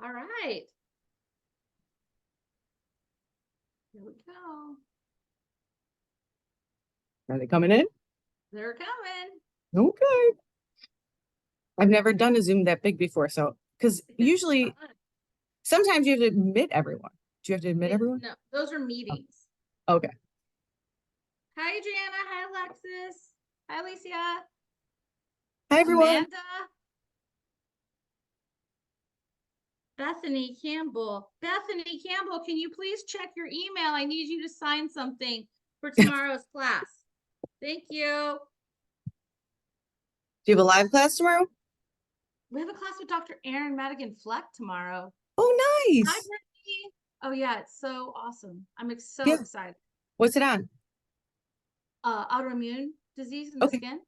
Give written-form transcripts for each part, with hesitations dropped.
All right. Here we go. Are they coming in? They're coming. Okay. I've never done a Zoom that big before, so because usually sometimes you have to admit everyone. Do you have to admit everyone? No, those are meetings. Oh, okay. Hi, Adriana. Hi, Alexis. Hi, Alicia. Hi, everyone. Amanda. Bethany Campbell. Bethany Campbell, can you please check your email? I need you to sign something for tomorrow's class. Thank you. Do you have a live class tomorrow? We have a class with Dr. Aaron Madigan Fleck tomorrow. Oh, Hi, nice. Brittany. Oh, yeah, it's so awesome. I'm so Yeah. excited. What's it on? Autoimmune disease in the skin.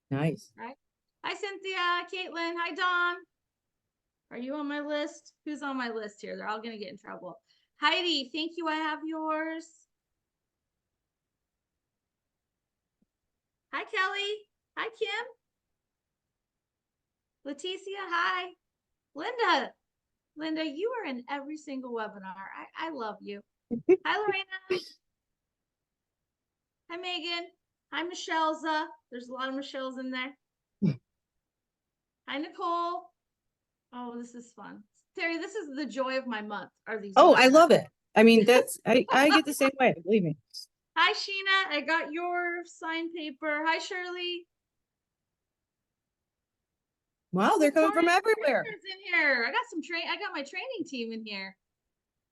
Nice. Right. Hi, Cynthia, Caitlin. Hi, Dawn. Are you on my list? Who's on my list here? They're all going to get in trouble. Heidi, thank you. I have yours. Hi, Kelly. Hi, Kim. Leticia, hi. Linda. Linda, you are in every single webinar. I love you. Hi, Lorena. Hi, Megan. Hi, Michelle's. There's a lot of Michelle's in there. Hi, Nicole. Oh, this is fun. Terry, this is the joy of my month. Are these? Oh, I webinars. love it. I mean, that's I get the same way, believe me. Hi, Sheena. I got your signed paper. Hi, Shirley. Wow, they're coming from Victoria everywhere. Wiggs in here. I got my training team in here.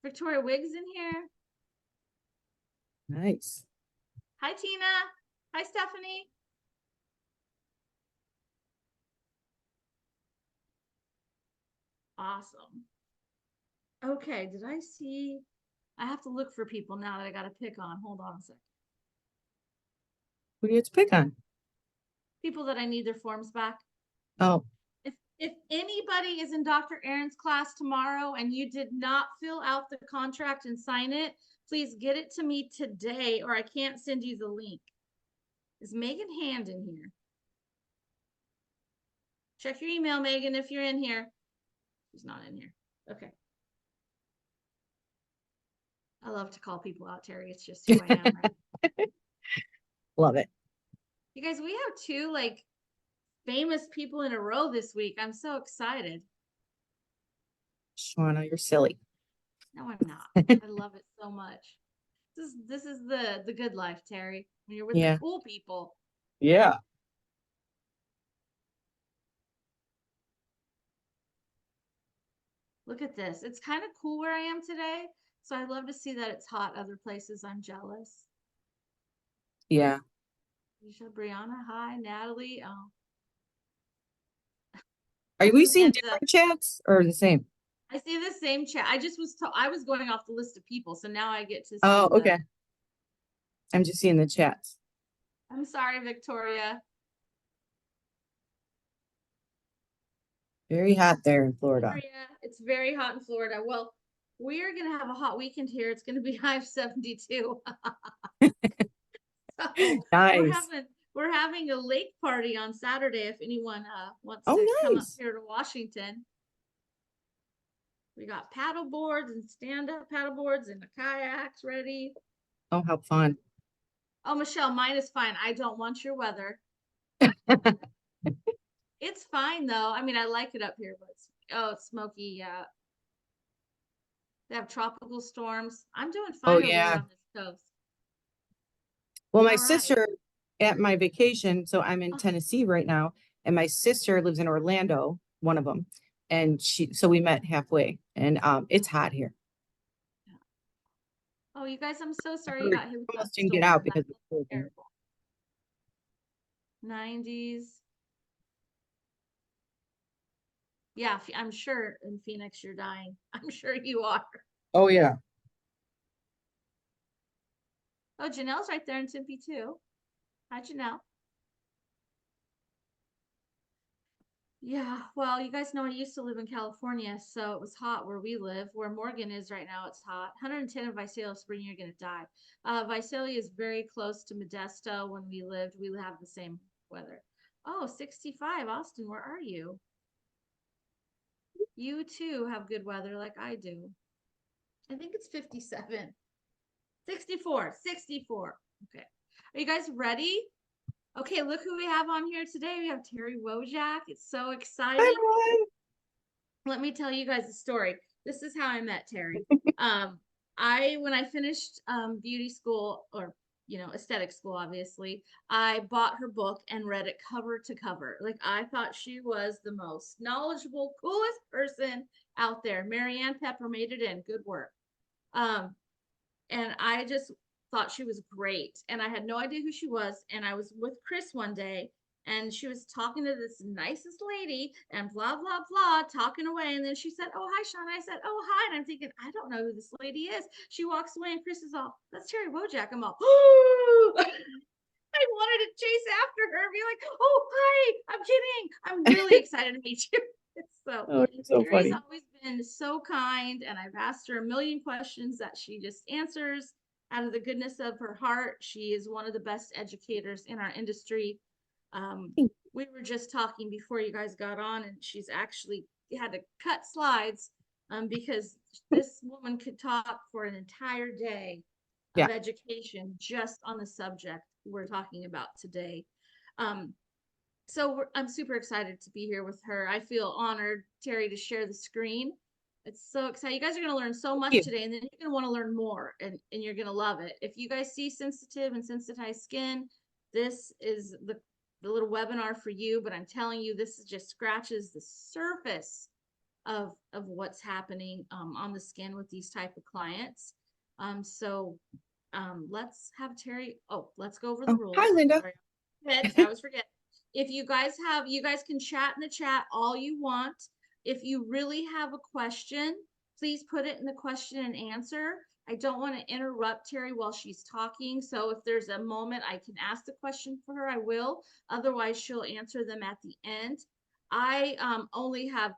Victoria Wiggs in here. Nice. Hi, Tina. Hi, Stephanie. Awesome. Okay, did I see? I have to look for people now that I got to pick on. Hold on a second. Who do you have to pick on? People that I need their forms back. Oh. If anybody is in Dr. Aaron's class tomorrow and you did not fill out the contract and sign it, please get it to me today or I can't send you the link. Is Megan Hand in here? Check your email, Megan, if you're in here. She's not in here. Okay. I love to call people out, Terry. It's just who I am, right? Love it. You guys, we have two like famous people in a row this week. I'm so excited. Shauna, you're silly. No, I'm not. I love it so much. This is the good life, Terry. When you're with the cool people. Yeah. Look at this. It's kind of cool where I am today. So I love to see that it's hot other places. I'm jealous. Yeah. Isha, Brianna, hi, Natalie. Oh. Are we seeing different chats or the same? I see the same chat. I was going off the list of people, so now I get to see. Oh, okay. I'm just seeing the chats. I'm sorry, Victoria. Very hot there in Florida. It's very hot in Florida. Well, we are gonna have a hot weekend here. It's gonna be high of 72. So nice. We're having a lake party on Saturday if anyone wants to come up here to Washington. We got paddle boards and stand-up paddle boards and the kayaks ready. Oh, how fun. Oh, Michelle, mine is fine. I don't want your weather. It's fine though. I mean, I like it up here, but it's smoky. Yeah. They have tropical storms. I'm doing fine over here on this coast. Well, my sister at my vacation, so I'm in Tennessee right now, and my sister lives in Orlando, one of them. And so we met halfway, and it's hot here. Oh, you guys, I'm so sorry you got hit with that almost didn't get out because it's so terrible. 90s. Yeah, I'm sure in Phoenix you're dying. I'm sure you are. Oh, yeah. Oh, Janelle's right there in Tempe too. Hi, Janelle. Yeah, well, you guys know I used to live in California, so it was hot where we live. Where Morgan is right now, it's hot. 110 in Visalia Spring, you're going to die. Visalia is very close to Modesto. When we lived, we have the same weather. Oh, 65. Austin, where are you? You too have good weather like I do. I think it's 57. 64. 64. Okay. Are you guys ready? Okay, look who we have on here today. We have Terri Wojak. It's so Hi, exciting. everyone. Let me tell you guys a story. This is how I met Terri. When I finished beauty school, or aesthetic school, obviously, I bought her book and read it cover to cover. Like, I thought she was the most knowledgeable, coolest person out there. Marianne Pepper made it in. Good work. Um, and I just thought she was great. And I had no idea who she was. And I was with Chris one day, and she was talking to this nicest lady and blah, blah, blah, talking away. And then she said, "Oh, hi, Shauna." I said, "Oh, hi." And I'm thinking, I don't know who this lady is. She walks away, and Chris is all, "That's Terri Wojak." I'm all, "Oh." I wanted to chase after her and be like, "Oh, hi, I'm kidding. I'm really excited to meet you." So Oh, you're so Terry's funny. always been so kind, and I've asked her a million questions that she just answers out of the goodness of her heart. She is one of the best educators in our industry. We were just talking before you guys got on, and she's actually had to cut slides because this woman could talk for an entire day Yeah. of education just on the subject we're talking about today. Um, I'm super excited to be here with her. I feel honored, Terri, to share the screen. It's so exciting. You guys are going to learn so Thank much you. today, and then you're going to want to learn more, and you're going to love it. If you guys see sensitive and sensitized skin, this is the little webinar for you, but I'm telling you, this just scratches the surface of what's happening on the skin with these type of clients. Let's have Terri. Oh, let's go over the Oh, hi, rules. Linda. Sorry, I always forget. If you guys can chat in the chat all you want. If you really have a question, please put it in the question and answer. I don't want to interrupt Terri while she's talking. So if there's a moment I can ask the question for her, I will. Otherwise, she'll answer them at the end. I only have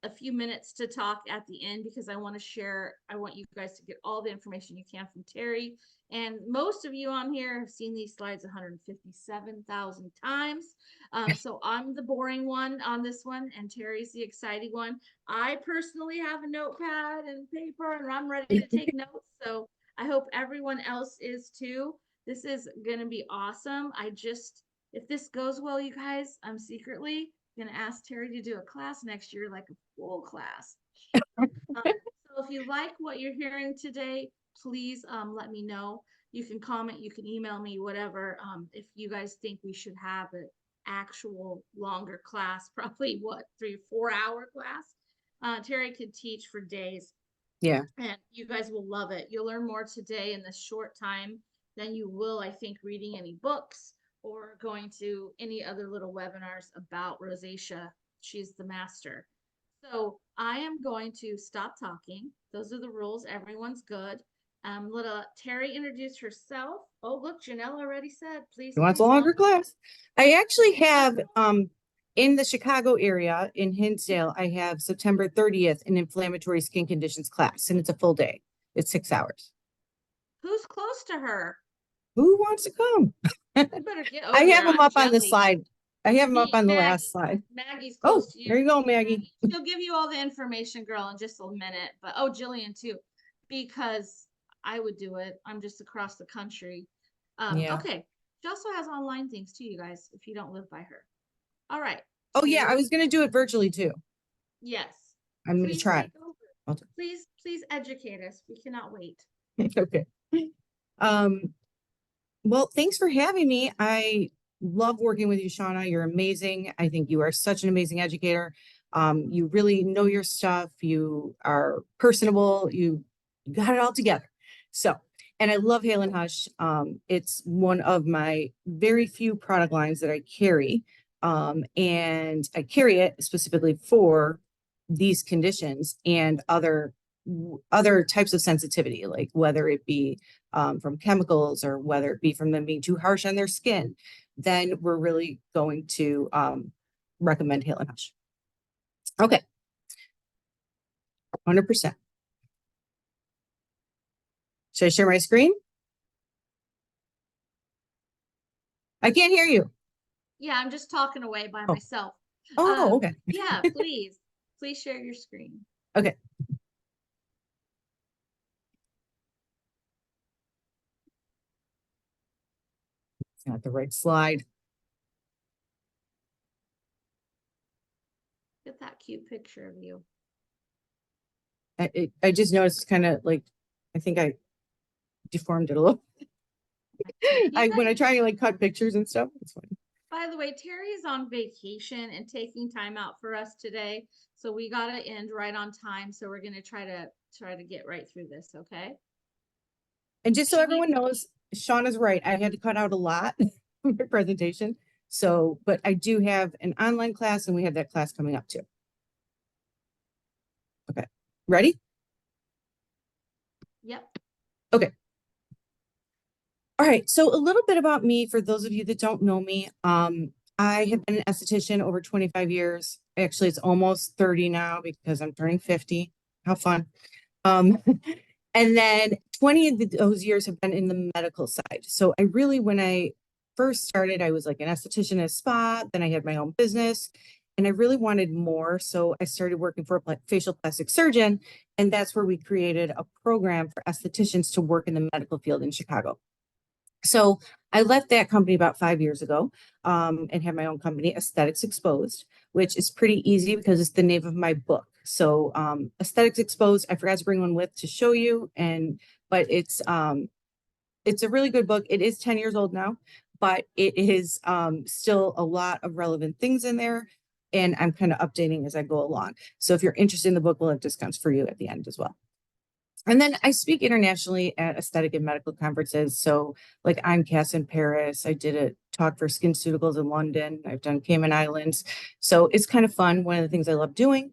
a few minutes to talk at the end because I want you guys to get all the information you can from Terri. And most of you on here have seen these slides 157,000 times. So I'm the boring one on this one, and Terri's the exciting one. I personally have a notepad and paper, and I'm ready to take notes. So I hope everyone else is too. This is going to be awesome. If this goes well, you guys, I'm secretly gonna ask Terri to do a class next year, like a full class. So if you like what you're hearing today, please let me know. You can comment, you can email me, whatever. If you guys think we should have an actual longer class, probably what, 3 or 4 hour class. Terri could teach for days. Yeah. And you guys will love it. You'll learn more today in this short time than you will, I think, reading any books or going to any other little webinars about rosacea. She's the master. So I am going to stop talking. Those are the rules. Everyone's good. Let Terri introduce herself. Oh, look, Janelle already said, please, She wants a please, longer longer. class. I actually have in the Chicago area in Hinsdale, I have September 30th an inflammatory skin conditions class, and it's a full day. It's 6 hours. Who's close to her? Who wants to come? You better get I over have there. them I'm up on the jelly. slide. I have them up on the last Maggie. slide. Maggie's Oh, close to you. there you go, Maggie. She'll give you all the information, girl, in just a minute. But oh, Jillian too, because I would do it. I'm just across the country. Yeah. Okay. She also has online things too, you guys, if you don't live by her. All right. Oh, yeah. I Terri, was going to do it virtually too. yes. I'm going to Please try. take over. Please educate us. We cannot wait. Okay. Um, well, thanks for having me. I love working with you, Shauna. You're amazing. I think you are such an amazing educator. You really know your stuff. You are personable. You got it all together. So, and I love Hale Hush. It's one of my very few product lines that I carry. And I carry it specifically for these conditions and other types of sensitivity, like whether it be from chemicals or whether it be from them being too harsh on their skin, then we're really going to recommend Hale Hush. Okay, 100%. Should I share my screen? I can't hear you. Yeah, I'm just talking away by Oh, myself. okay. Yeah, please. Please share your screen. Okay. It's not the right slide. Get that cute picture of you. I just noticed kind of like, I think I deformed it a little. When I try to like cut pictures and stuff, it's funny. By the way, Terry's on vacation and taking time out for us today. So we got to end right on time. So we're going to try to get right through this. Okay. And just so everyone knows, Sean is right. I had to cut out a lot from my presentation. So, but I do have an online class and we have that class coming up too. Okay. Ready? Yep. Okay. All right. So a little bit about me for those of you that don't know me. I have been an esthetician over 25 years. Actually, it's almost 30 now because I'm turning 50. How fun. And then 20 of those years have been in the medical side. So I really, when I first started, I was like an esthetician at a spa. Then I had my own business and I really wanted more. So I started working for a facial plastic surgeon. And that's where we created a program for estheticians to work in the medical field in Chicago. So I left that company about 5 years ago and have my own company, Aesthetics Exposed, which is pretty easy because it's the name of my book. So Aesthetics Exposed, I forgot to bring one with to show you, but it's a really good book. It is 10 years old now, but it is still a lot of relevant things in there. And I'm kind of updating as I go along. So if you're interested in the book, we'll have discounts for you at the end as well. And then I speak internationally at aesthetic and medical conferences. So like I'm Cass in Paris. I did a talk for SkinCeuticals in London. I've done Cayman Islands. So it's kind of fun. One of the things I love doing.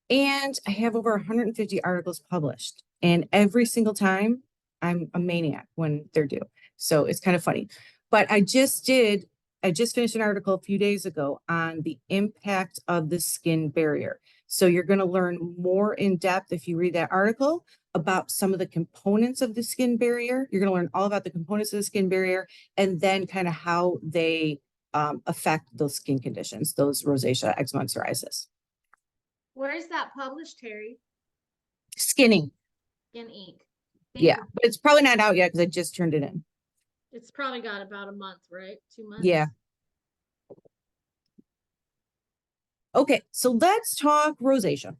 And I have over 150 articles published. And every single time I'm a maniac when they're due. So it's kind of funny. But I just finished an article a few days ago on the impact of the skin barrier. So you're going to learn more in depth if you read that article about some of the components of the skin barrier. You're going to learn all about the components of the skin barrier and then kind of how they affect those skin conditions, those rosacea, eczema, and psoriasis. Where is that published, Terry? Skinning. In ink. Yeah, but it's probably not out yet because I just turned it in. It's probably got about a month, right? 2 months. Yeah. Okay, so let's talk rosacea.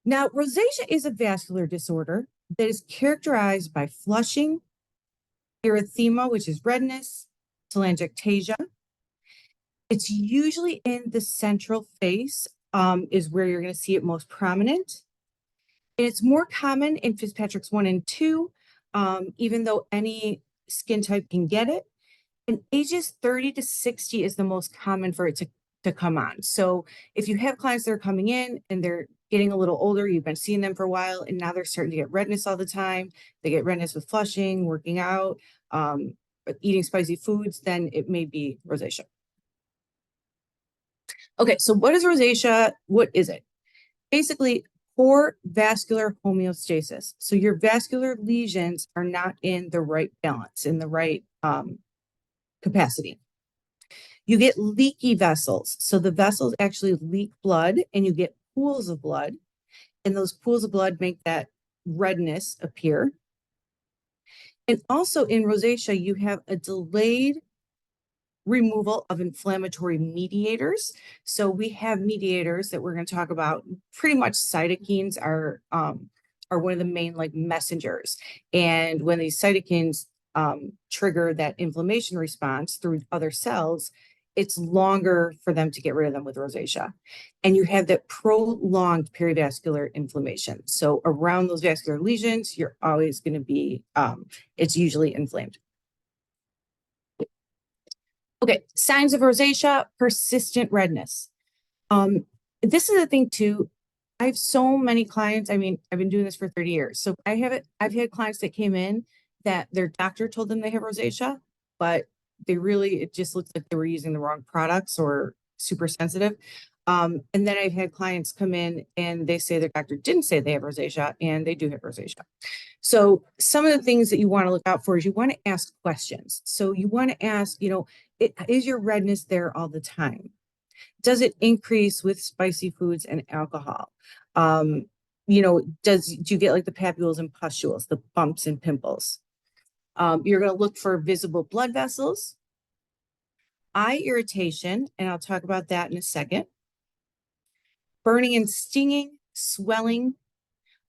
Now, rosacea is a vascular disorder that is characterized by flushing, erythema, which is redness, telangiectasia. It's usually in the central face, is where you're going to see it most prominent. And it's more common in Fitzpatrick's 1 and 2, even though any skin type can get it. And ages 30 to 60 is the most common for it to come on. So if you have clients that are coming in and they're getting a little older, you've been seeing them for a while, and now they're starting to get redness all the time. They get redness with flushing, working out, eating spicy foods, then it may be rosacea. Okay, so what is rosacea? What is it? Basically, poor vascular homeostasis. So your vascular lesions are not in the right balance, in the right capacity. You get leaky vessels. So the vessels actually leak blood and you get pools of blood. And those pools of blood make that redness appear. And also in rosacea, you have a delayed removal of inflammatory mediators. So we have mediators that we're going to talk about. Pretty much cytokines are one of the main like messengers. And when these cytokines trigger that inflammation response through other cells, it's longer for them to get rid of them with rosacea. And you have that prolonged perivascular inflammation. So around those vascular lesions, you're always going to be, it's usually inflamed. Okay, signs of rosacea, persistent redness. This is the thing too. I have so many clients. I mean, I've been doing this for 30 years. So I've had clients that came in that their doctor told them they have rosacea, but it just looks like they were using the wrong products or super sensitive. And then I've had clients come in and they say their doctor didn't say they have rosacea and they do have rosacea. So some of the things that you want to look out for is you want to ask questions. So you want to ask, is your redness there all the time? Does it increase with spicy foods and alcohol? You know, do you get like the papules and pustules, the bumps and pimples? You're going to look for visible blood vessels, eye irritation, and I'll talk about that in a second. Burning and stinging, swelling,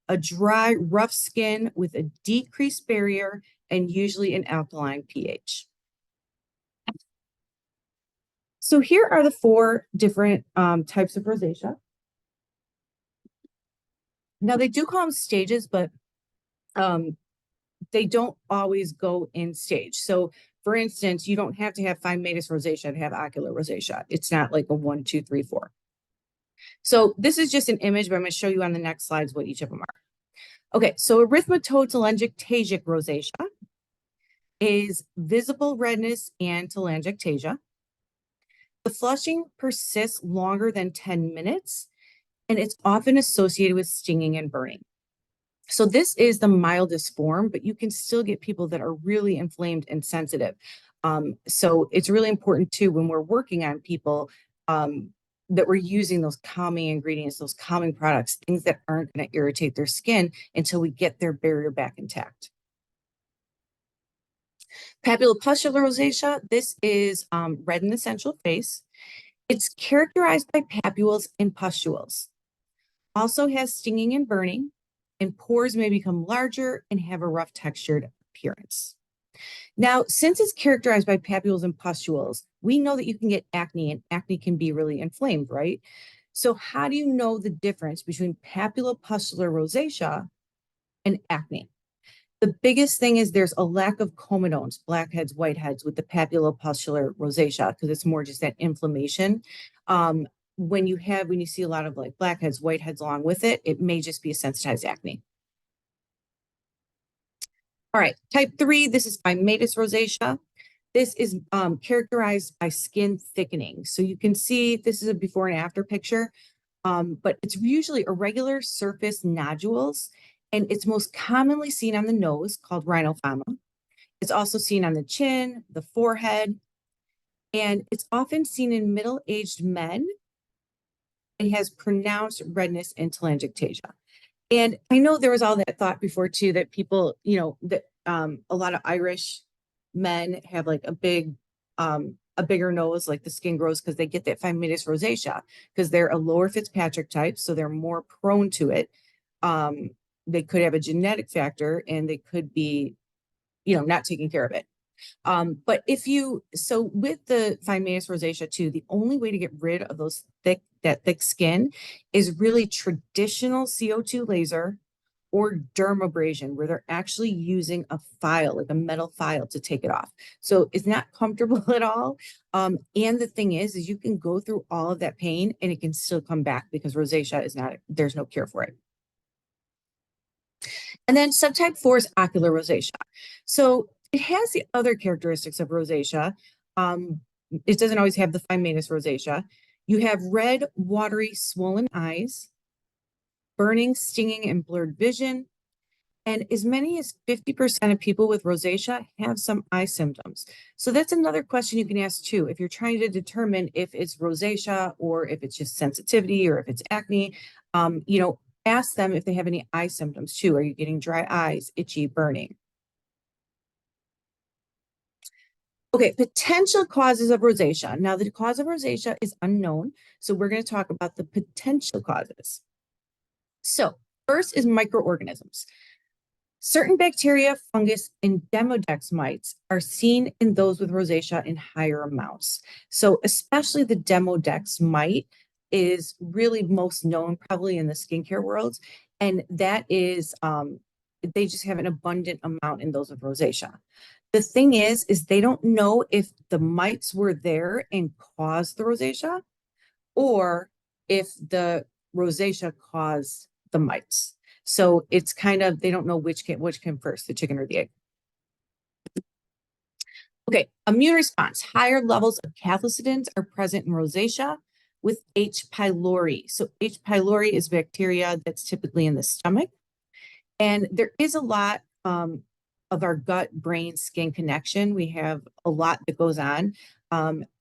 a dry, rough skin with a decreased barrier, and usually an alkaline pH. So here are the 4 different types of rosacea. Now they do call them stages, but they don't always go in stage. So for instance, you don't have to have phymatous rosacea to have ocular rosacea. It's not like a 1, 2, 3, 4. So this is just an image, but I'm going to show you on the next slides what each of them are. Okay, so erythematotelangiectasic rosacea is visible redness and telangiectasia. The flushing persists longer than 10 minutes, and it's often associated with stinging and burning. So this is the mildest form, but you can still get people that are really inflamed and sensitive. So it's really important too, when we're working on people, that we're using those calming ingredients, those calming products, things that aren't going to irritate their skin until we get their barrier back intact. Papulopustular rosacea, this is red in the central face. It's characterized by papules and pustules. Also has stinging and burning, and pores may become larger and have a rough textured appearance. Now, since it's characterized by papules and pustules, we know that you can get acne, and acne can be really inflamed, right? So how do you know the difference between papulopustular rosacea and acne? The biggest thing is there's a lack of comedones, blackheads, whiteheads with the papulopustular rosacea, because it's more just that inflammation. When you see a lot of like blackheads, whiteheads along with it, it may just be a sensitized acne. All right, type 3, this is phymatous rosacea. This is characterized by skin thickening. So you can see this is a before and after picture, but it's usually irregular surface nodules, and it's most commonly seen on the nose, called rhinophyma. It's also seen on the chin, the forehead, and it's often seen in middle-aged men. It has pronounced redness and telangiectasia. And I know there was all that thought before too, that people, you know, that a lot of Irish men have like a bigger nose, like the skin grows because they get that phymatous rosacea because they're a lower Fitzpatrick type, so they're more prone to it. They could have a genetic factor, and they could be, you know, not taking care of it. But so with the phymatous rosacea too, the only way to get rid of that thick skin is really traditional CO2 laser or dermabrasion, where they're actually using a file, like a metal file, to take it off. So it's not comfortable at all. And the thing is you can go through all of that pain and it can still come back, because rosacea there's no cure for it. And then subtype 4 is ocular rosacea. So it has the other characteristics of rosacea. It doesn't always have the phymatous rosacea. You have red, watery, swollen eyes, burning, stinging, and blurred vision. And as many as 50% of people with rosacea have some eye symptoms. So that's another question you can ask too. If you're trying to determine if it's rosacea or if it's just sensitivity or if it's acne, you know, ask them if they have any eye symptoms too. Are you getting dry eyes, itchy, burning? Okay, potential causes of rosacea. Now, the cause of rosacea is unknown, so we're going to talk about the potential causes. So, first is microorganisms. Certain bacteria, fungus, and Demodex mites are seen in those with rosacea in higher amounts. So, especially the Demodex mite is really most known probably in the skincare world, and that is they just have an abundant amount in those with rosacea. The thing is they don't know if the mites were there and caused the rosacea, or if the rosacea caused the mites. So it's kind of, they don't know which came first, the chicken or the egg. Okay, immune response. Higher levels of cathelicidins are present in rosacea with H. pylori. So H. pylori is bacteria that's typically in the stomach. And there is a lot of our gut, brain, skin connection. We have a lot that goes on.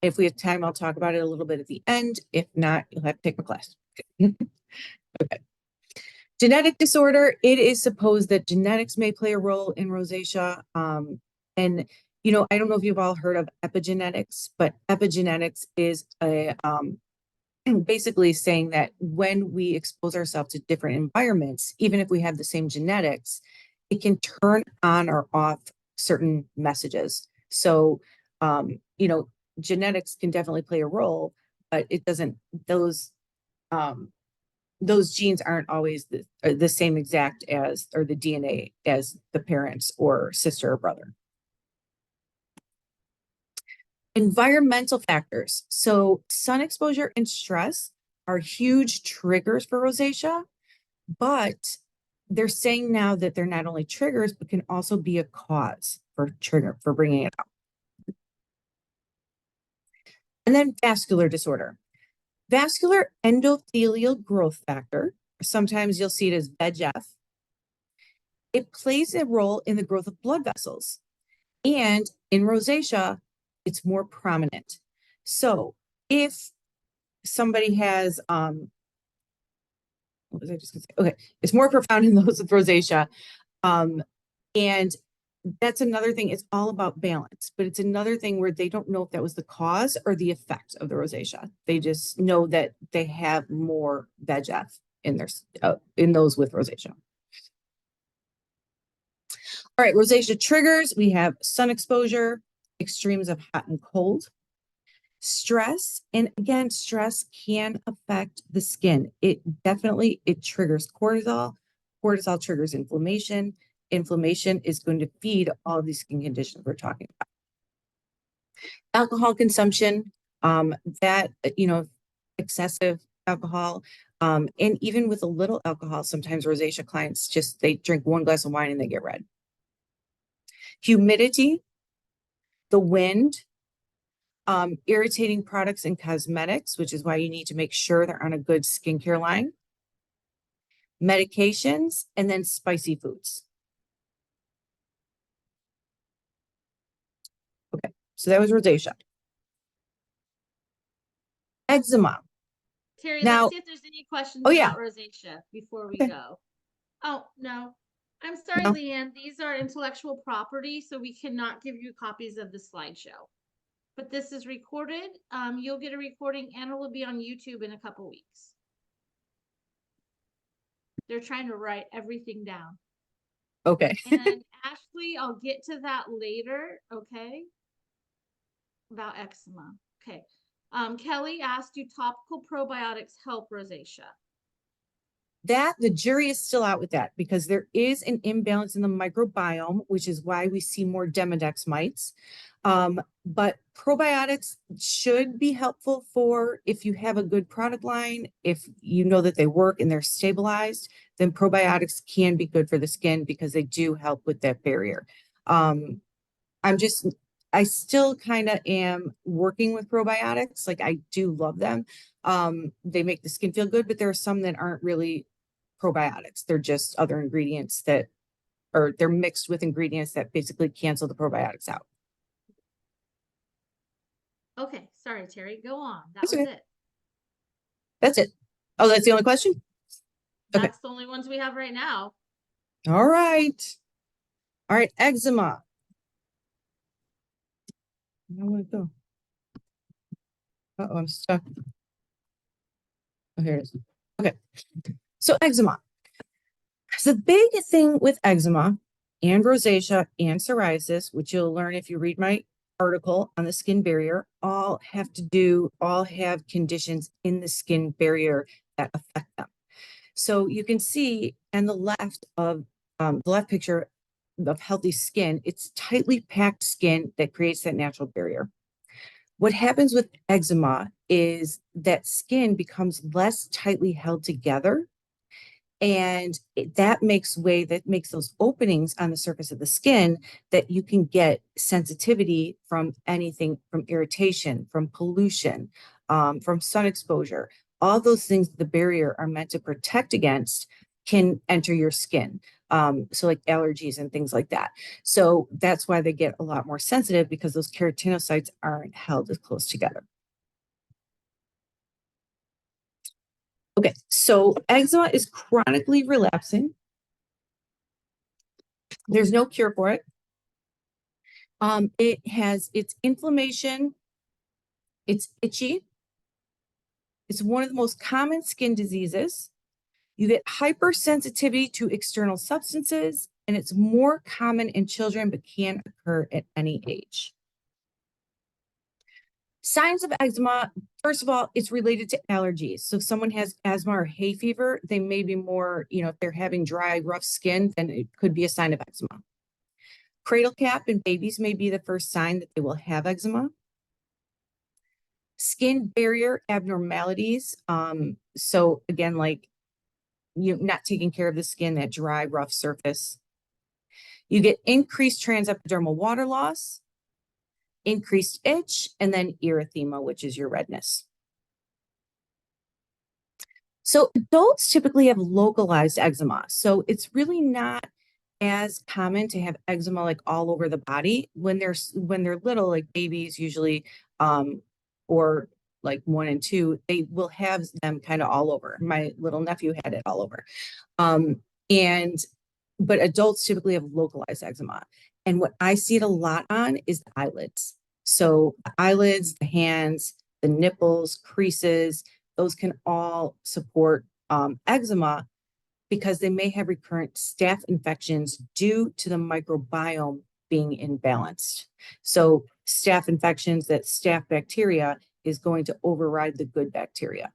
If we have time, I'll talk about it a little bit at the end. If not, you'll have to take my class. Okay. Genetic disorder, it is supposed that genetics may play a role in rosacea. And, you know, I don't know if you've all heard of epigenetics, but epigenetics is a basically saying that when we expose ourselves to different environments, even if we have the same genetics, it can turn on or off certain messages. So, you know, genetics can definitely play a role, but it doesn't, those genes aren't always the same exact as, or the DNA as the parents or sister or brother. Environmental factors. So sun exposure and stress are huge triggers for rosacea, but they're saying now that they're not only triggers, but can also be a cause for bringing it out. And then vascular disorder. Vascular endothelial growth factor, sometimes you'll see it as VEGF. It plays a role in the growth of blood vessels. And in rosacea, it's more prominent. So if somebody has, what was I just gonna say? Okay, it's more profound in those with rosacea. And that's another thing. It's all about balance, but it's another thing where they don't know if that was the cause or the effect of the rosacea. They just know that they have more VEGF in their in those with rosacea. All right, rosacea triggers. We have sun exposure, extremes of hot and cold, stress, and again, stress can affect the skin. It triggers cortisol. Cortisol triggers inflammation. Inflammation is going to feed all of these skin conditions we're talking about. Alcohol consumption, that, you know, excessive alcohol, and even with a little alcohol, sometimes rosacea clients they drink one glass of wine and they get red. Humidity, the wind, irritating products and cosmetics, which is why you need to make sure they're on a good skincare line, medications, and then spicy foods. Okay, so that was rosacea. Eczema. Terri, Now, let's see if there's any questions yeah. about rosacea before we Okay. go. Oh, no. I'm sorry, No. Leanne. These are intellectual property, so we cannot give you copies of the slideshow. But this is recorded. You'll get a recording and it will be on YouTube in a couple weeks. They're trying to write everything down. Okay. And Ashley, I'll get to that later, okay? About eczema. Okay. Kelly asked, do topical probiotics help rosacea? That the jury is still out with that because there is an imbalance in the microbiome, which is why we see more Demodex mites. But probiotics should be helpful for if you have a good product line, if you know that they work and they're stabilized, then probiotics can be good for the skin because they do help with that barrier. I still kind of am working with probiotics. Like I do love them. They make the skin feel good, but there are some that aren't really probiotics. They're just other ingredients or they're mixed with ingredients that basically cancel the probiotics out. Okay, sorry, Terri, go on. That's was okay. it. That's it. Oh, that's the only question? That's the only ones we have right now. All right. All right, eczema. I want to go. Uh-oh, I'm stuck. Oh, here it is. Okay. So eczema. So the big thing with eczema and rosacea and psoriasis, which you'll learn if you read my article on the skin barrier, all have conditions in the skin barrier that affect them. So you can see on the left of the left picture of healthy skin, it's tightly packed skin that creates that natural barrier. What happens with eczema is that skin becomes less tightly held together. And that makes those openings on the surface of the skin that you can get sensitivity from anything, from irritation, from pollution, from sun exposure. All those things the barrier are meant to protect against can enter your skin. So like allergies and things like that. So that's why they get a lot more sensitive, because those keratinocytes aren't held as close together. Okay, so eczema is chronically relapsing. There's no cure for it. It's inflammation, it's itchy. It's one of the most common skin diseases. You get hypersensitivity to external substances, and it's more common in children, but can occur at any age. Signs of eczema, first of all, it's related to allergies. So if someone has asthma or hay fever, they may be more, if they're having dry, rough skin, then it could be a sign of eczema. Cradle cap in babies may be the first sign that they will have eczema. Skin barrier abnormalities. So again, like you're not taking care of the skin, that dry, rough surface. You get increased transepidermal water loss, increased itch, and then erythema, which is your redness. So adults typically have localized eczema. So it's really not as common to have eczema like all over the body. When they're little, like babies usually, or like 1 and 2, they will have them kind of all over. My little nephew had it all over. But adults typically have localized eczema. And what I see it a lot on is the eyelids. So the eyelids, the hands, the nipples, creases, those can all support eczema, because they may have recurrent staph infections due to the microbiome being imbalanced. So staph infections, that staph bacteria is going to override the good bacteria.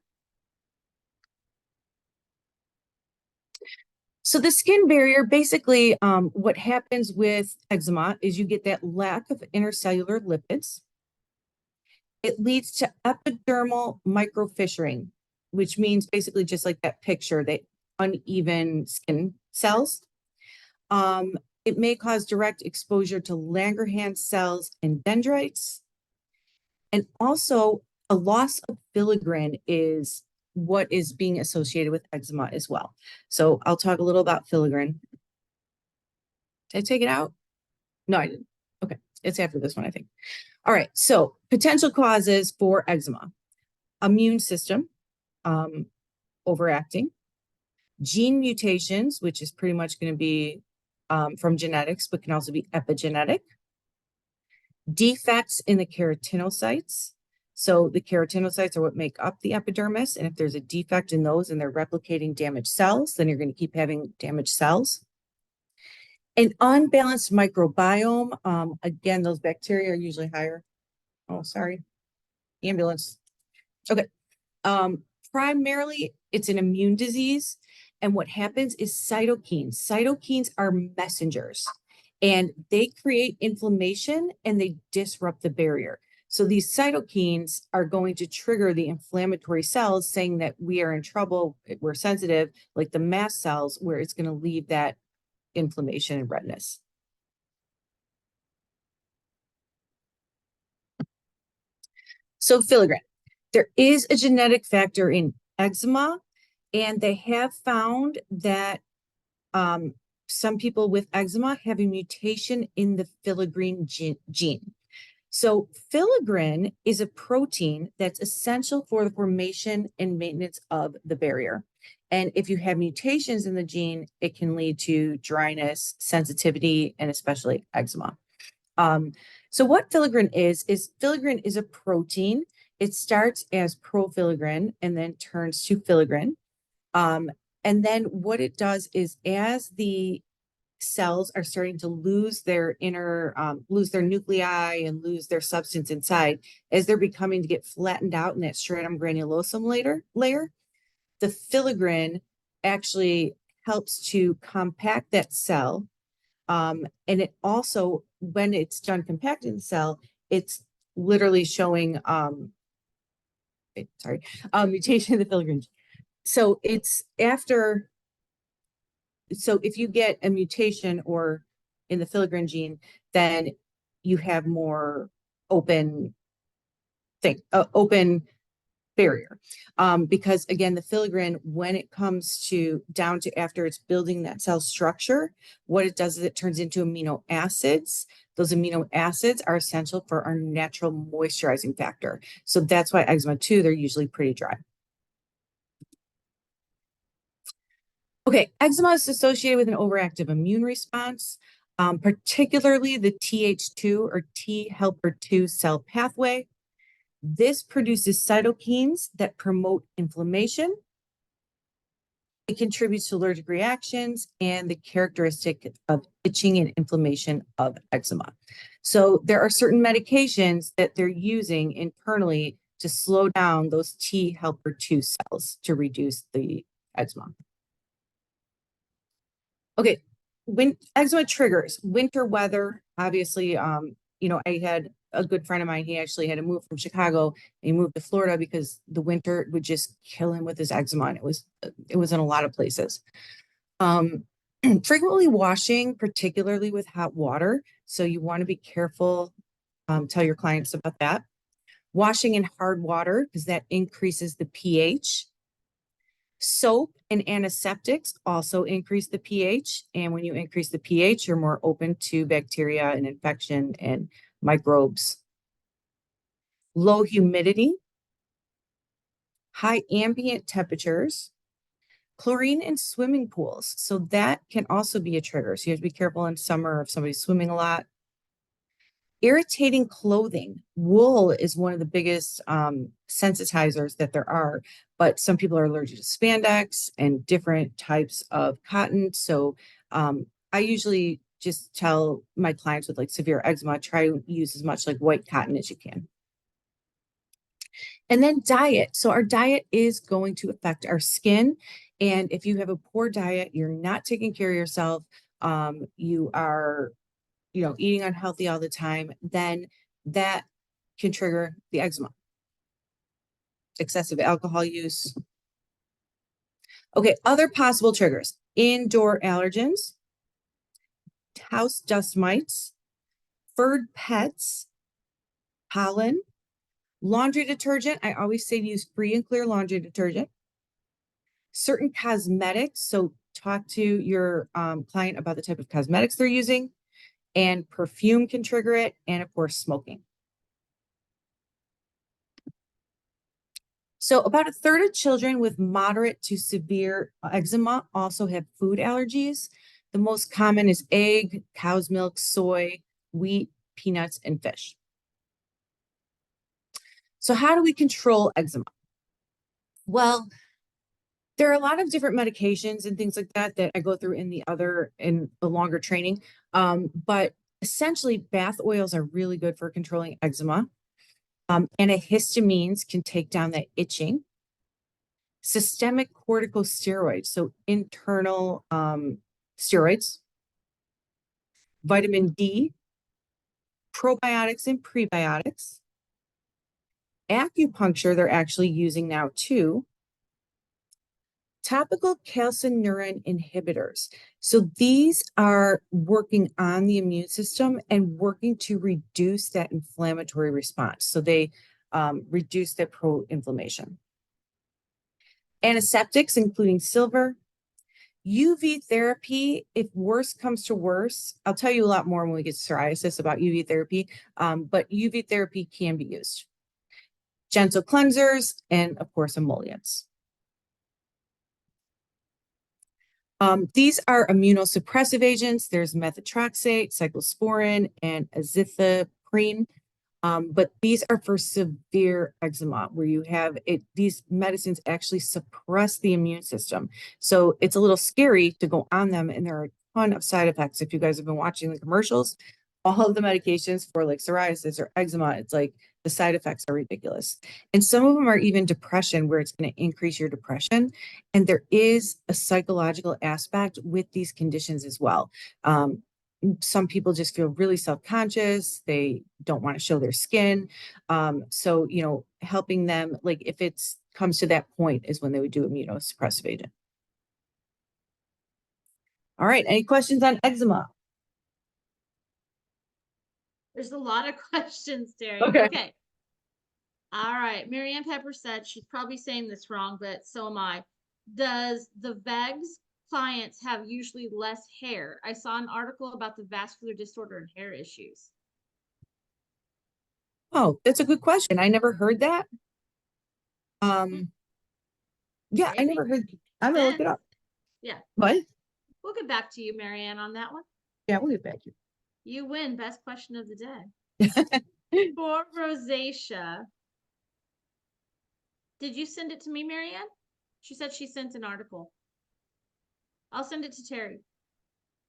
So the skin barrier, basically, what happens with eczema is you get that lack of intercellular lipids. It leads to epidermal microfissuring, which means basically just like that picture, that uneven skin cells. It may cause direct exposure to Langerhans cells and dendrites. And also a loss of filigrin is what is being associated with eczema as well. So I'll talk a little about filigrin. Did I take it out? No, I didn't. Okay, it's after this one, I think. All right, so potential causes for eczema: immune system overacting, gene mutations, which is pretty much going to be from genetics, but can also be epigenetic, defects in the keratinocytes. So the keratinocytes are what make up the epidermis, and if there's a defect in those and they're replicating damaged cells, then you're going to keep having damaged cells. An unbalanced microbiome. Again, those bacteria are usually higher. Oh, sorry. Ambulance. Okay. Primarily, it's an immune disease. And what happens is cytokines. Cytokines are messengers, and they create inflammation and they disrupt the barrier. So these cytokines are going to trigger the inflammatory cells, saying that we are in trouble, we're sensitive, like the mast cells, where it's going to leave that inflammation and redness. So filigrin. There is a genetic factor in eczema, and they have found that some people with eczema have a mutation in the filigrin gene. So filigrin is a protein that's essential for the formation and maintenance of the barrier. And if you have mutations in the gene, it can lead to dryness, sensitivity, and especially eczema. So what filigrin is filigrin is a protein. It starts as profiligrin and then turns to filigrin. And then what it does is, as the cells are starting to lose their lose their nuclei and lose their substance inside, as they're becoming to get flattened out in that stratum granulosum layer, the filigrin actually helps to compact that cell. And it also, when it's done compacting the cell, it's literally showing, mutation of the filigrin. So it's after, so if you get a mutation or in the filigrin gene, then you have more open barrier. Because again, the filaggrin, when it comes to down to after it's building that cell structure, what it does is it turns into amino acids. Those amino acids are essential for our natural moisturizing factor. So that's why eczema too, they're usually pretty dry. Okay, eczema is associated with an overactive immune response, particularly the Th2 or T helper 2 cell pathway. This produces cytokines that promote inflammation. It contributes to allergic reactions and the characteristic of itching and inflammation of eczema. So there are certain medications that they're using internally to slow down those T helper 2 cells to reduce the eczema. Okay, when eczema triggers, winter weather, obviously, you know, I had a good friend of mine, he actually had to move from Chicago and he moved to Florida because the winter would just kill him with his eczema. And it was in a lot of places. Frequently washing, particularly with hot water. So you want to be careful, tell your clients about that. Washing in hard water because that increases the pH. Soap and antiseptics also increase the pH. And when you increase the pH, you're more open to bacteria and infection and microbes. Low humidity, high ambient temperatures, chlorine in swimming pools. So that can also be a trigger. So you have to be careful in summer if somebody's swimming a lot. Irritating clothing. Wool is one of the biggest sensitizers that there are, but some people are allergic to spandex and different types of cotton. So I usually just tell my clients with like severe eczema, try to use as much like white cotton as you can. And then diet. So our diet is going to affect our skin. And if you have a poor diet, you're not taking care of yourself, you are, you know, eating unhealthy all the time, then that can trigger the eczema. Excessive alcohol use. Okay, other possible triggers: indoor allergens, house dust mites, furred pets, pollen, laundry detergent. I always say to use free and clear laundry detergent. Certain cosmetics. So talk to your client about the type of cosmetics they're using, and perfume can trigger it, and of course, smoking. So about a third of children with moderate to severe eczema also have food allergies. The most common is egg, cow's milk, soy, wheat, peanuts, and fish. So how do we control eczema? Well, there are a lot of different medications and things like that that I go through in the longer training. But essentially, bath oils are really good for controlling eczema. Antihistamines can take down that itching. Systemic corticosteroids, so internal steroids. Vitamin D, probiotics and prebiotics. Acupuncture, they're actually using now too. Topical calcineurin inhibitors. So these are working on the immune system and working to reduce that inflammatory response. So they reduce that pro-inflammation. Antiseptics, including silver. UV therapy, if worse comes to worse, I'll tell you a lot more when we get to psoriasis about UV therapy, but UV therapy can be used. Gentle cleansers, and of course, emollients. These are immunosuppressive agents. There's methotrexate, cyclosporin, and azathioprine. But these are for severe eczema where you have it. These medicines actually suppress the immune system. So it's a little scary to go on them, and there are a ton of side effects. If you guys have been watching the commercials, all of the medications for like psoriasis or eczema, it's like the side effects are ridiculous. And some of them are even depression, where it's going to increase your depression. And there is a psychological aspect with these conditions as well. Some people just feel really self-conscious. They don't want to show their skin. So, you know, helping them, like if it's comes to that point is when they would do immunosuppressive agent. All right. Any questions on eczema? There's a lot of questions, Terri. Okay. Okay. All right. Marianne Pepper said she's probably saying this wrong, but so am I. Does the VEGS clients have usually less hair? I saw an article about the vascular disorder and hair issues. Oh, that's a good question. I never heard that. Hmm, Yeah, I maybe. never heard. I'm gonna look it Depends. up. Yeah. What? We'll get back to you, Marianne, on that one. Yeah, we'll get back to You win. Best question of the day. you. For rosacea, did you send it to me, Marianne? She said she sent an article. I'll send it to Terry.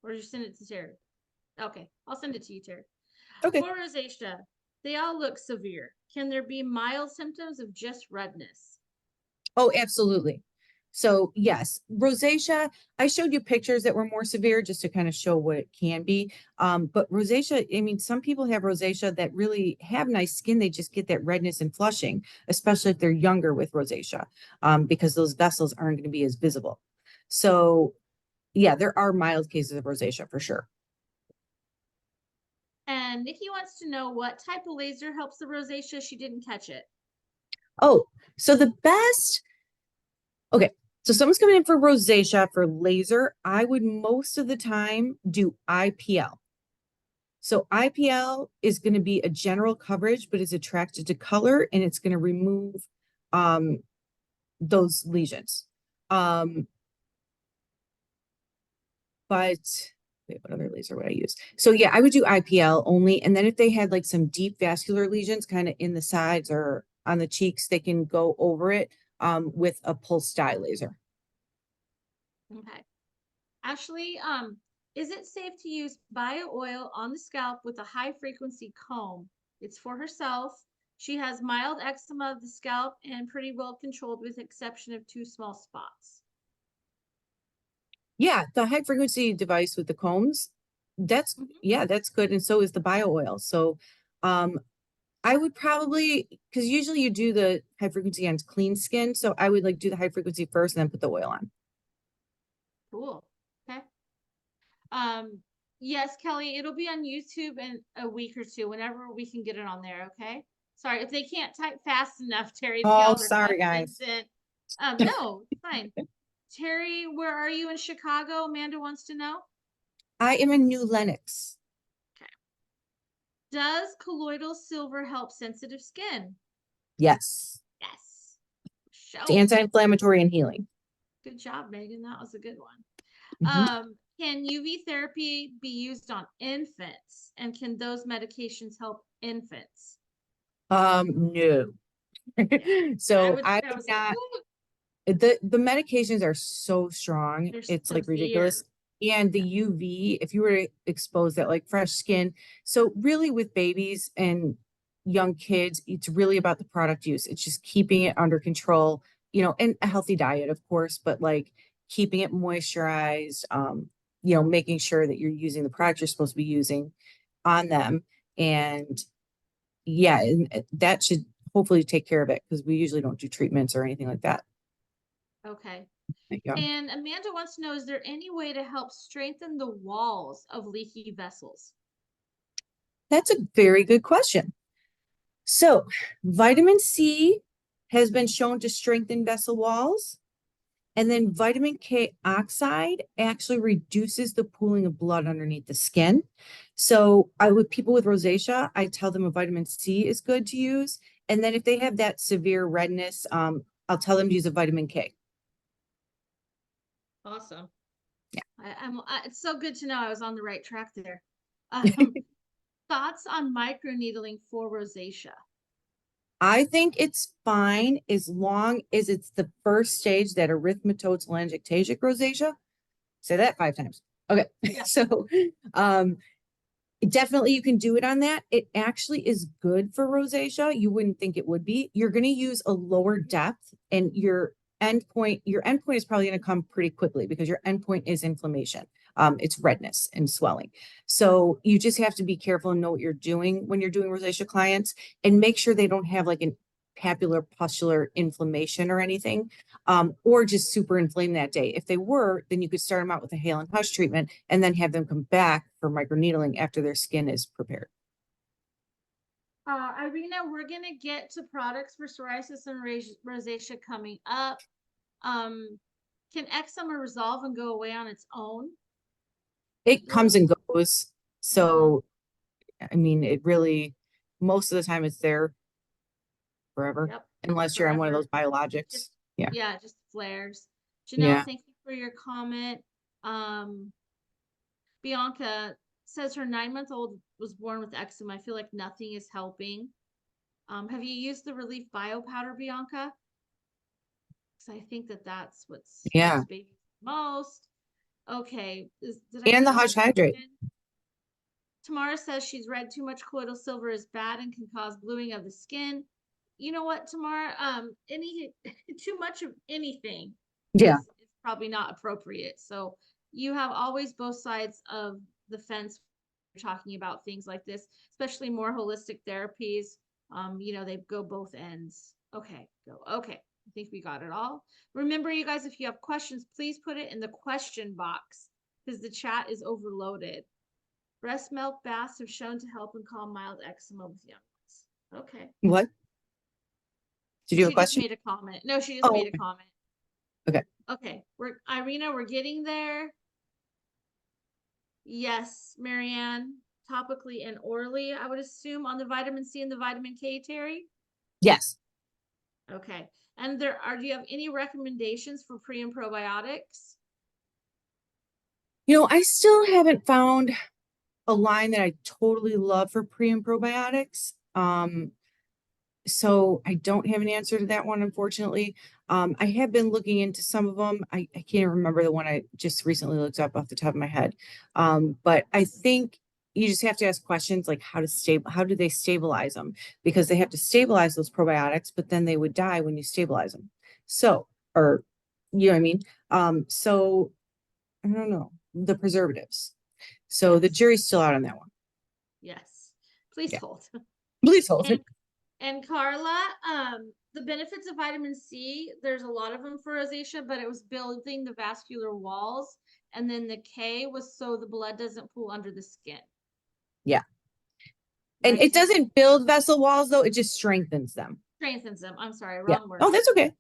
Or did you send it to Terry? Okay, I'll send it to you, Terry. Okay. For rosacea, they all look severe. Can there be mild symptoms of just redness? Oh, absolutely. So yes, rosacea, I showed you pictures that were more severe just to kind of show what it can be. But rosacea, I mean, some people have rosacea that really have nice skin. They just get that redness and flushing, especially if they're younger with rosacea, because those vessels aren't going to be as visible. So yeah, there are mild cases of rosacea for sure. And Nikki wants to know what type of laser helps the rosacea. She didn't catch it. Oh, so the best, okay. So someone's coming in for rosacea for laser. I would most of the time do IPL. So IPL is going to be a general coverage, but it's attracted to color and it's going to remove um, those lesions. Um, but wait, what other laser would I use? So yeah, I would do IPL only. And then if they had like some deep vascular lesions kind of in the sides or on the cheeks, they can go over it with a pulse dye laser. Okay. Ashley, is it safe to use bio oil on the scalp with a high frequency comb? It's for herself. She has mild eczema of the scalp and pretty well controlled with exception of two small spots. Yeah, the high frequency device with the combs, that's Mhm. yeah, that's good. And so is the bio oil. So um I would probably, because usually you do the high frequency on clean skin. So I would like do the high frequency first and then put the oil on. Cool. Okay. Um, yes, Kelly, it'll be on YouTube in a week or two, whenever we can get it on there, okay? Sorry, if they can't type fast enough, Terry, to get Oh, all their sorry, questions guys. in. No, it's fine. Terry, where are you in Chicago? Amanda wants to know. I am in New Lenox. Okay. Does colloidal silver help sensitive skin? Yes. Yes. It's Show. anti-inflammatory and healing. Good job, Megan. That was a good one. Mhm. Can UV therapy be used on infants? And can those medications help infants? No. Yeah. So I I would was like, not, ooh, the medications are so strong, they're it's like ridiculous. severe. And the Yeah. UV, if you were to expose that like fresh skin, so really with babies and young kids, it's really about the product use. It's just keeping it under control, and a healthy diet, of course, but like keeping it moisturized, making sure that you're using the product you're supposed to be using on them. And yeah, and that should hopefully take care of it because we usually don't do treatments or anything like that. Okay. Yeah. And Amanda wants to know, is there any way to help strengthen the walls of leaky vessels? That's a very good question. So, vitamin C has been shown to strengthen vessel walls, and then vitamin K oxide actually reduces the pooling of blood underneath the skin. So, I with people with rosacea, I tell them a vitamin C is good to use, and then if they have that severe redness, I'll tell them to use a vitamin K. Awesome. Yeah. It's so good to know I was on the right track there. Um, thoughts on microneedling for rosacea? I think it's fine as long as it's the first stage, that erythematodes telangiectasic rosacea. Say that 5 times. Okay. Yeah. So definitely you can do it on that. It actually is good for rosacea. You wouldn't think it would be. You're going to use a lower depth, and your endpoint is probably going to come pretty quickly because your endpoint is inflammation. It's redness and swelling. So you just have to be careful and know what you're doing when you're doing rosacea clients, and make sure they don't have like an papular pustular inflammation or anything, or just super inflamed that day. If they were, then you could start them out with a Hale and Hush treatment and then have them come back for microneedling after their skin is prepared. Irina, we're gonna get to products for psoriasis and rosacea coming up. Um, can eczema resolve and go away on its own? It What comes is, and goes. uh-huh, So, I mean, it really, most of the time it's there forever, yep, unless you're on one of those forever. biologics. Just, Yeah. yeah, just flares. Janelle, Yeah. thank you for your comment. Um, Bianca says her 9-month-old was born with eczema. I feel like nothing is helping. Have you used the Relief Bio Powder, Bianca? Because I think that that's what Yeah. helps babies most. Okay, did I And get the the whole Hush Hydrate. question? Tamara says she's read too much colloidal silver is bad and can cause bluing of the skin. You know what, Tamara? Any too much of anything Yeah. is probably not appropriate. So you have always both sides of the fence. You're talking about things like this, especially more holistic therapies. They go both ends. Okay, go. Okay, I think we got it all. Remember, you guys, if you have questions, please put it in the question box because the chat is overloaded. Breast milk baths have shown to help and calm mild eczema with young ones. Okay. What? Did you have a She just question? made a comment. No, she just Oh, made a comment. okay. Okay. We're Irina, we're getting there. Yes, Marianne. Topically and orally, I would assume on the vitamin C and the vitamin K, Terry. Yes. Okay. And do you have any recommendations for pre and probiotics? I still haven't found a line that I totally love for pre and probiotics. So I don't have an answer to that one, unfortunately. I have been looking into some of them. I can't remember the one I just recently looked up off the top of my head. But I think you just have to ask questions like how do they stabilize them? Because they have to stabilize those probiotics, but then they would die when you stabilize them. So, or you know what I mean? So I don't know, the preservatives. So the Yes. jury's still out on that one. Yes. Please Yeah. hold. Please hold And it. And Carla, the benefits of vitamin C, there's a lot of them for rosacea, but it was building the vascular walls. And then the K was so the blood doesn't pool under the skin. Yeah. And Right, it Terry? doesn't build vessel walls though, it just strengthens them. Strengthens them. I'm sorry, Yeah. wrong word. Oh, that's okay.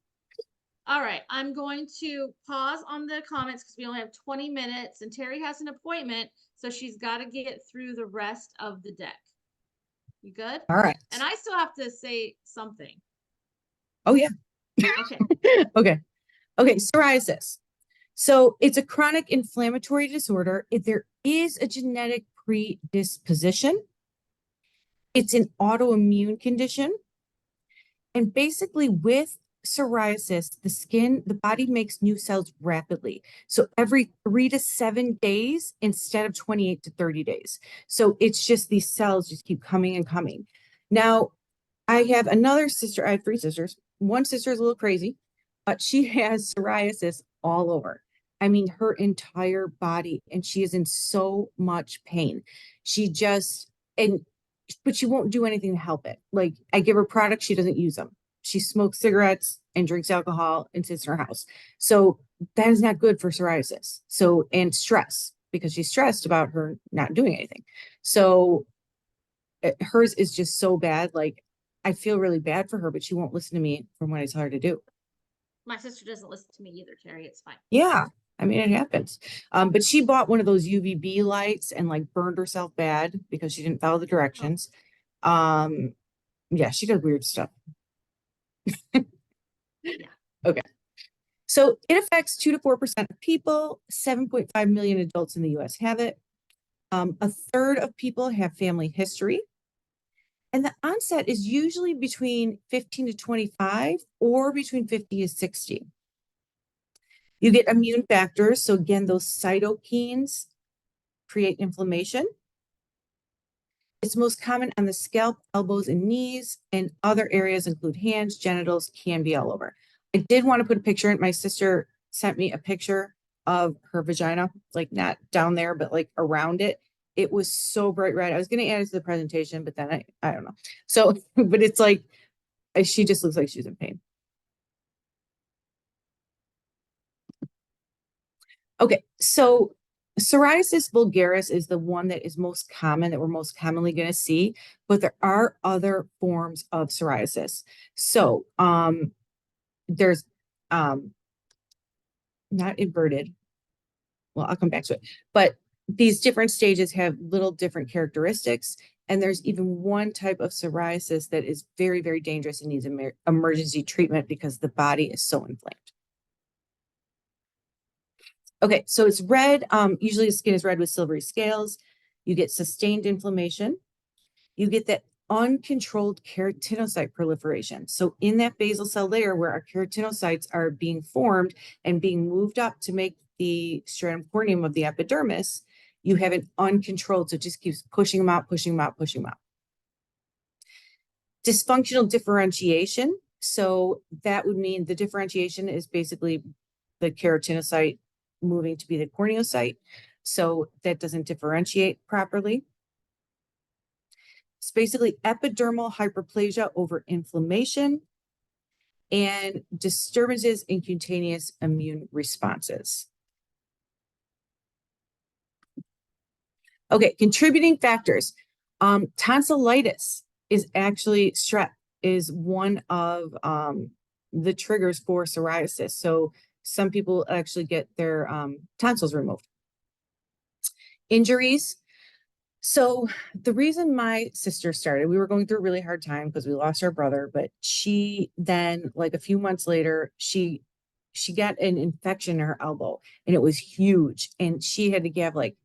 All right, I'm going to pause on the comments because we only have 20 minutes and Terry has an appointment, so she's got to get through the rest of the deck. You good? All right. And I still have to say something. Oh, yeah. Okay. Okay. Okay. Psoriasis. So it's a chronic inflammatory disorder. If there is a genetic predisposition, it's an autoimmune condition. And basically, with psoriasis, the body makes new cells rapidly. So every 3 to 7 days instead of 28 to 30 days. So it's just these cells just keep coming and coming. Now, I have another sister. I have three sisters. One sister is a little crazy, but she has psoriasis all over. I mean, her entire body, and she is in so much pain. She just, and but she won't do anything to help it. Like I give her products, she doesn't use them. She smokes cigarettes and drinks alcohol and sits in her house. So that is not good for psoriasis. So, and stress because she's stressed about her not doing anything. So hers is just so bad. Like I feel really bad for her, but she won't listen to me from what I tell her to do. My sister doesn't listen to me either, Terry. It's fine. Yeah. I mean, it happens. But she bought one of those UVB lights and like burned herself bad because she didn't follow the Oh, directions. Um, yeah, she does weird stuff. yeah. Okay. So it affects 2 to 4% of people. 7.5 million adults in the US have it. A third of people have family history. And the onset is usually between 15 to 25 or between 50 to 60. You get immune factors. So again, those cytokines create inflammation. It's most common on the scalp, elbows, and knees, and other areas include hands, genitals, can be all over. I did want to put a picture in. My sister sent me a picture of her vagina, like not down there, but like around it. It was so bright red. I was going to add it to the presentation, but then I don't know. So, but it's like, she just looks like she's in pain. Okay, so Psoriasis vulgaris is the one that is most common, that we're most commonly going to see, but there are other forms of psoriasis. So, there's not inverted. Well, I'll come back to it, but these different stages have little different characteristics. And there's even one type of psoriasis that is very, very dangerous and needs emergency treatment because the body is so inflamed. Okay, so it's red. Usually the skin is red with silvery scales. You get sustained inflammation. You get that uncontrolled keratinocyte proliferation. So in that basal cell layer where our keratinocytes are being formed and being moved up to make the stratum corneum of the epidermis, you have an uncontrolled, so it just keeps pushing them out, pushing them out, pushing them out. Dysfunctional differentiation. So that would mean the differentiation is basically the keratinocyte moving to be the corneocyte. So that doesn't differentiate properly. It's basically epidermal hyperplasia over inflammation and disturbances in cutaneous immune responses. Okay, contributing factors. Tonsillitis is actually strep is one of the triggers for psoriasis. So some people actually get their tonsils removed. Injuries. So the reason my sister started, we were going through a really hard time because we lost our brother, but she then, like a few months later, she got an infection in her elbow and it was huge. And she had to have like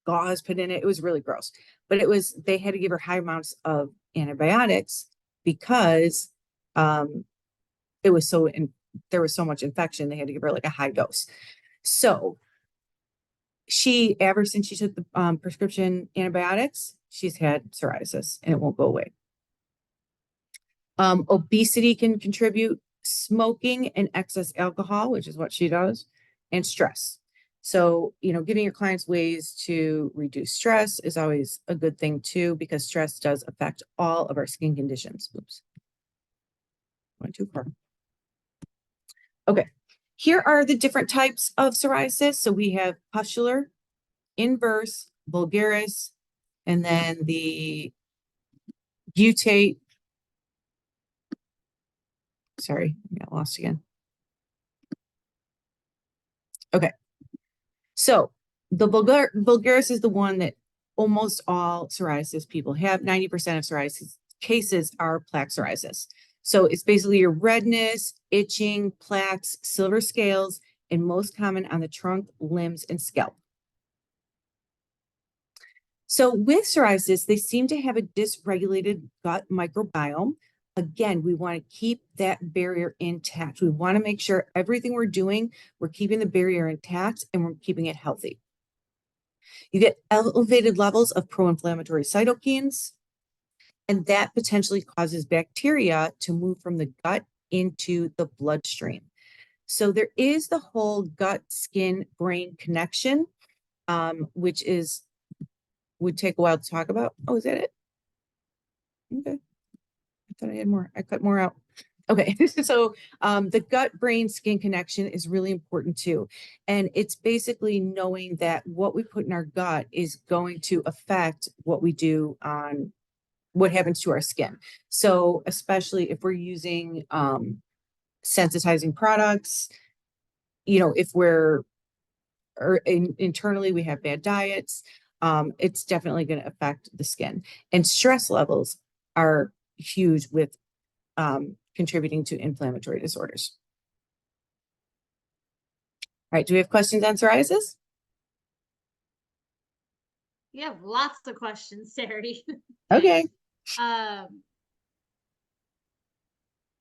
gauze put in it. It was really gross, but they had to give her high amounts of antibiotics because it was there was so much infection. They had to give her like a high dose. So ever since she took the prescription antibiotics, she's had psoriasis and it won't go away. Obesity can contribute, smoking and excess alcohol, which is what she does, and stress. So, giving your clients ways to reduce stress is always a good thing too, because stress does affect all of our skin conditions. Oops. Went too far. Okay. Here are the different types of psoriasis. So we have pustular, inverse, vulgaris, and then the gutate. Sorry, I got lost again. Okay. So the vulgaris is the one that almost all psoriasis people have. 90% of psoriasis cases are plaque psoriasis. So it's basically your redness, itching, plaques, silver scales, and most common on the trunk, limbs, and scalp. So with psoriasis, they seem to have a dysregulated gut microbiome. Again, we want to keep that barrier intact. We want to make sure everything we're doing, we're keeping the barrier intact and we're keeping it healthy. You get elevated levels of pro-inflammatory cytokines, and that potentially causes bacteria to move from the gut into the bloodstream. So there is the whole gut, skin, brain connection, which would take a while to talk about. Oh, is that it? Okay. I thought I had more. I cut more out. Okay. So the gut brain skin connection is really important too. And it's basically knowing that what we put in our gut is going to affect what we do on what happens to our skin. So especially if we're using sensitizing products, if we're internally we have bad diets, it's definitely going to affect the skin. And stress levels are huge with contributing to inflammatory disorders. All right, do we have questions on psoriasis? You have lots of questions, Terri. Okay. I'm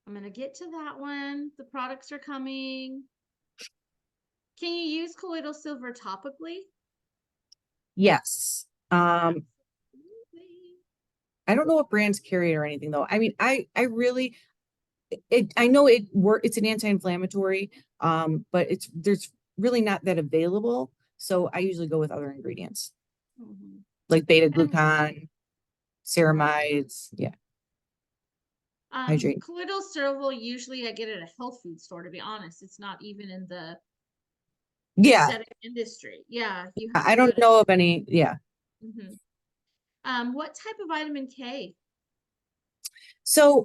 going to get to that one. The products are coming. Can you use colloidal silver topically? Yes. I don't know what brands carry it or anything though. I mean, I really, I know it's an anti-inflammatory, but there's really not that available. So I usually go with other ingredients like beta glucan, ceramides. Yeah. Hydrate. Colloidal silver usually I get at a health food store, to be honest. It's not even in the Yeah, aesthetic industry. Yeah, you have I to do don't it. know of any. Yeah. Mhm. What type of vitamin K? So,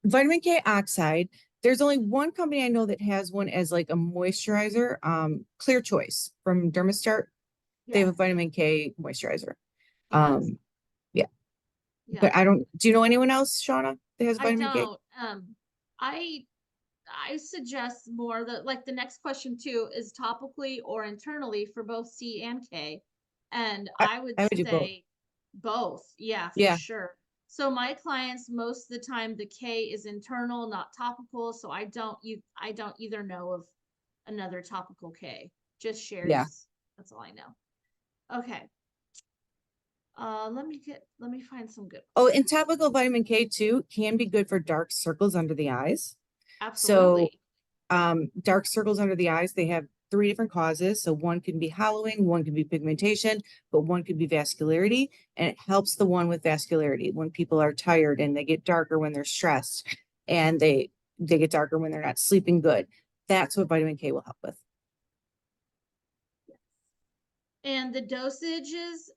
vitamin K oxide, there's only one company I know that has one as like a moisturizer, Clear Choice from Dermastart. They have a Yes, vitamin K moisturizer. yes, Yeah, yeah. but do you know anyone else, Shauna, that has I vitamin K? don't. I I suggest more that like the next question too is topically or internally for both C and K. And I, I would I would do both. say both. Yeah, for Yeah, sure. So my clients, most of the time the K is internal, not topical. So I don't either know of another topical K, just yeah. Sherry's. That's all I know. Okay. Let me find some good Oh, ones. and topical vitamin K too can be good for dark circles under the eyes. So, Absolutely. dark circles under the eyes, they have three different causes. So one can be hollowing, one can be pigmentation, but one could be vascularity. And it helps the one with vascularity when people are tired and they get darker when they're stressed and they get darker when they're not sleeping good. That's what vitamin K will help with. And the dosages,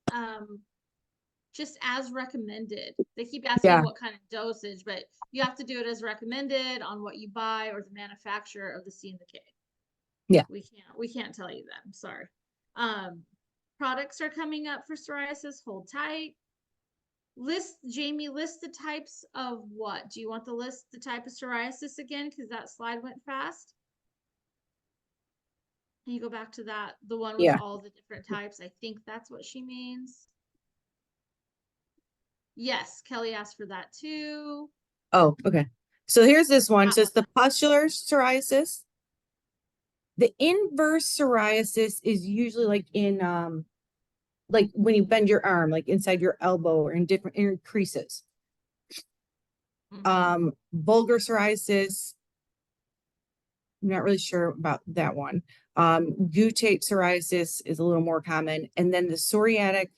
just as recommended. They keep asking Yeah, what kind of dosage, but you have to do it as recommended on what you buy or the manufacturer of the C and the K. yeah. We can't tell you that. I'm sorry. Um, Products are coming up for psoriasis. Hold tight. List the types of what? Do you want the type of psoriasis again? Because that slide went fast. Can you go back to that? The one with Yeah. all the different types. I think that's what she means. Yes, Kelly asked for that too. Oh, okay. So here's this one. That So one. it's the pustular psoriasis. The inverse psoriasis is usually like when you bend your arm, like inside your elbow or in different in creases. Mhm. Vulgar psoriasis, I'm not really sure about that one. Guttate psoriasis is a little more common. And then the psoriatic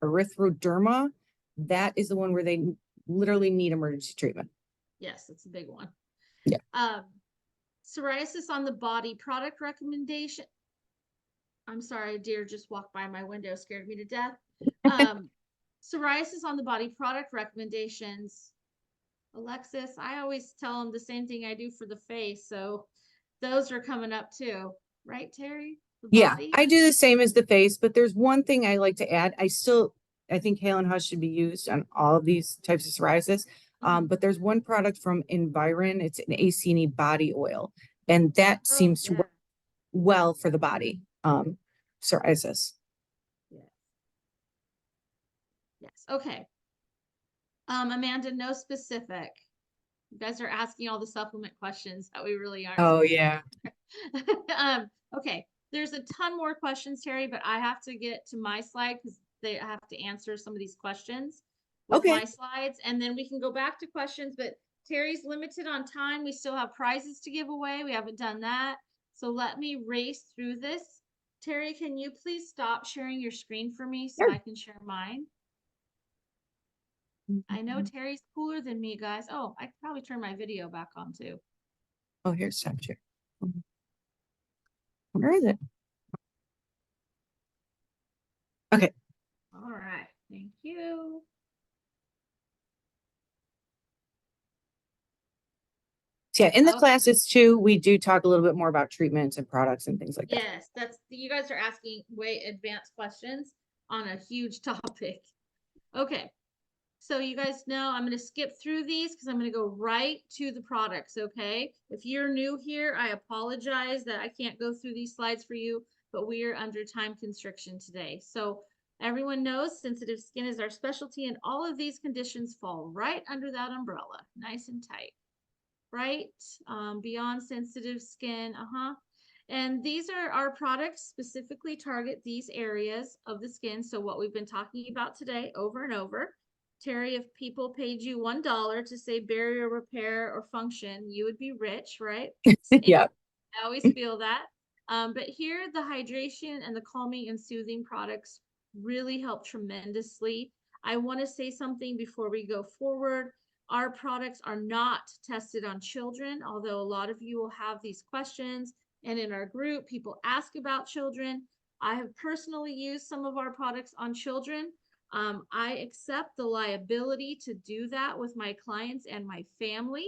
erythroderma, that is the one where they literally need emergency treatment. Yes, it's a big one. Yeah. Um, Psoriasis on the body product recommendation. I'm sorry, a deer just walked by my window, scared me to death. Um, Psoriasis on the body product recommendations. Alexis, I always tell them the same thing I do for the face. So those are coming up too. Right, Terry? The Yeah, body? I do the same as the face, but there's one thing I like to add. I think Hale Hush should be used on all of these types of psoriasis. Mhm. But there's one product from Environ, it's an Acne body oil, and that Oh, seems to yeah. work well for the body, psoriasis. Yes. Yes. Okay. Amanda, no specific. You guys are asking all the supplement questions that we really aren't Oh, supposed yeah. to. Okay, there's a ton more questions, Terry, but I have to get to my slide because they have to answer some of these questions with Okay. my slides, and then we can go back to questions. But Terry's limited on time. We still have prizes to give away. We haven't done that. So let me race through this. Terry, can you please stop sharing your screen for me so Sure. I can share mine? I know Terry's cooler than me, guys. Oh, I could probably turn my video back on too. Oh, here's time share. Where is it? Okay. All right. Thank you. So yeah, in the Okay. classes too, we do talk a little bit more about treatments and products and things like that. Yes, that's you guys are asking way advanced questions on a huge topic. Okay. So you guys know I'm going to skip through these because I'm going to go right to the products, okay? If you're new here, I apologize that I can't go through these slides for you, but we are under time constriction today. So everyone knows sensitive skin is our specialty, and all of these conditions fall right under that umbrella, nice and tight, right? Beyond sensitive skin, And these are our products specifically target these areas of the skin. So what we've been talking about today over and over. Terry, if people paid you $1 to say barrier repair or function, you would be rich, right? Yeah. I always feel that. But here, the hydration and the calming and soothing products really help tremendously. I want to say something before we go forward. Our products are not tested on children, although a lot of you will have these questions. And in our group, people ask about children. I have personally used some of our products on children. I accept the liability to do that with my clients and my family.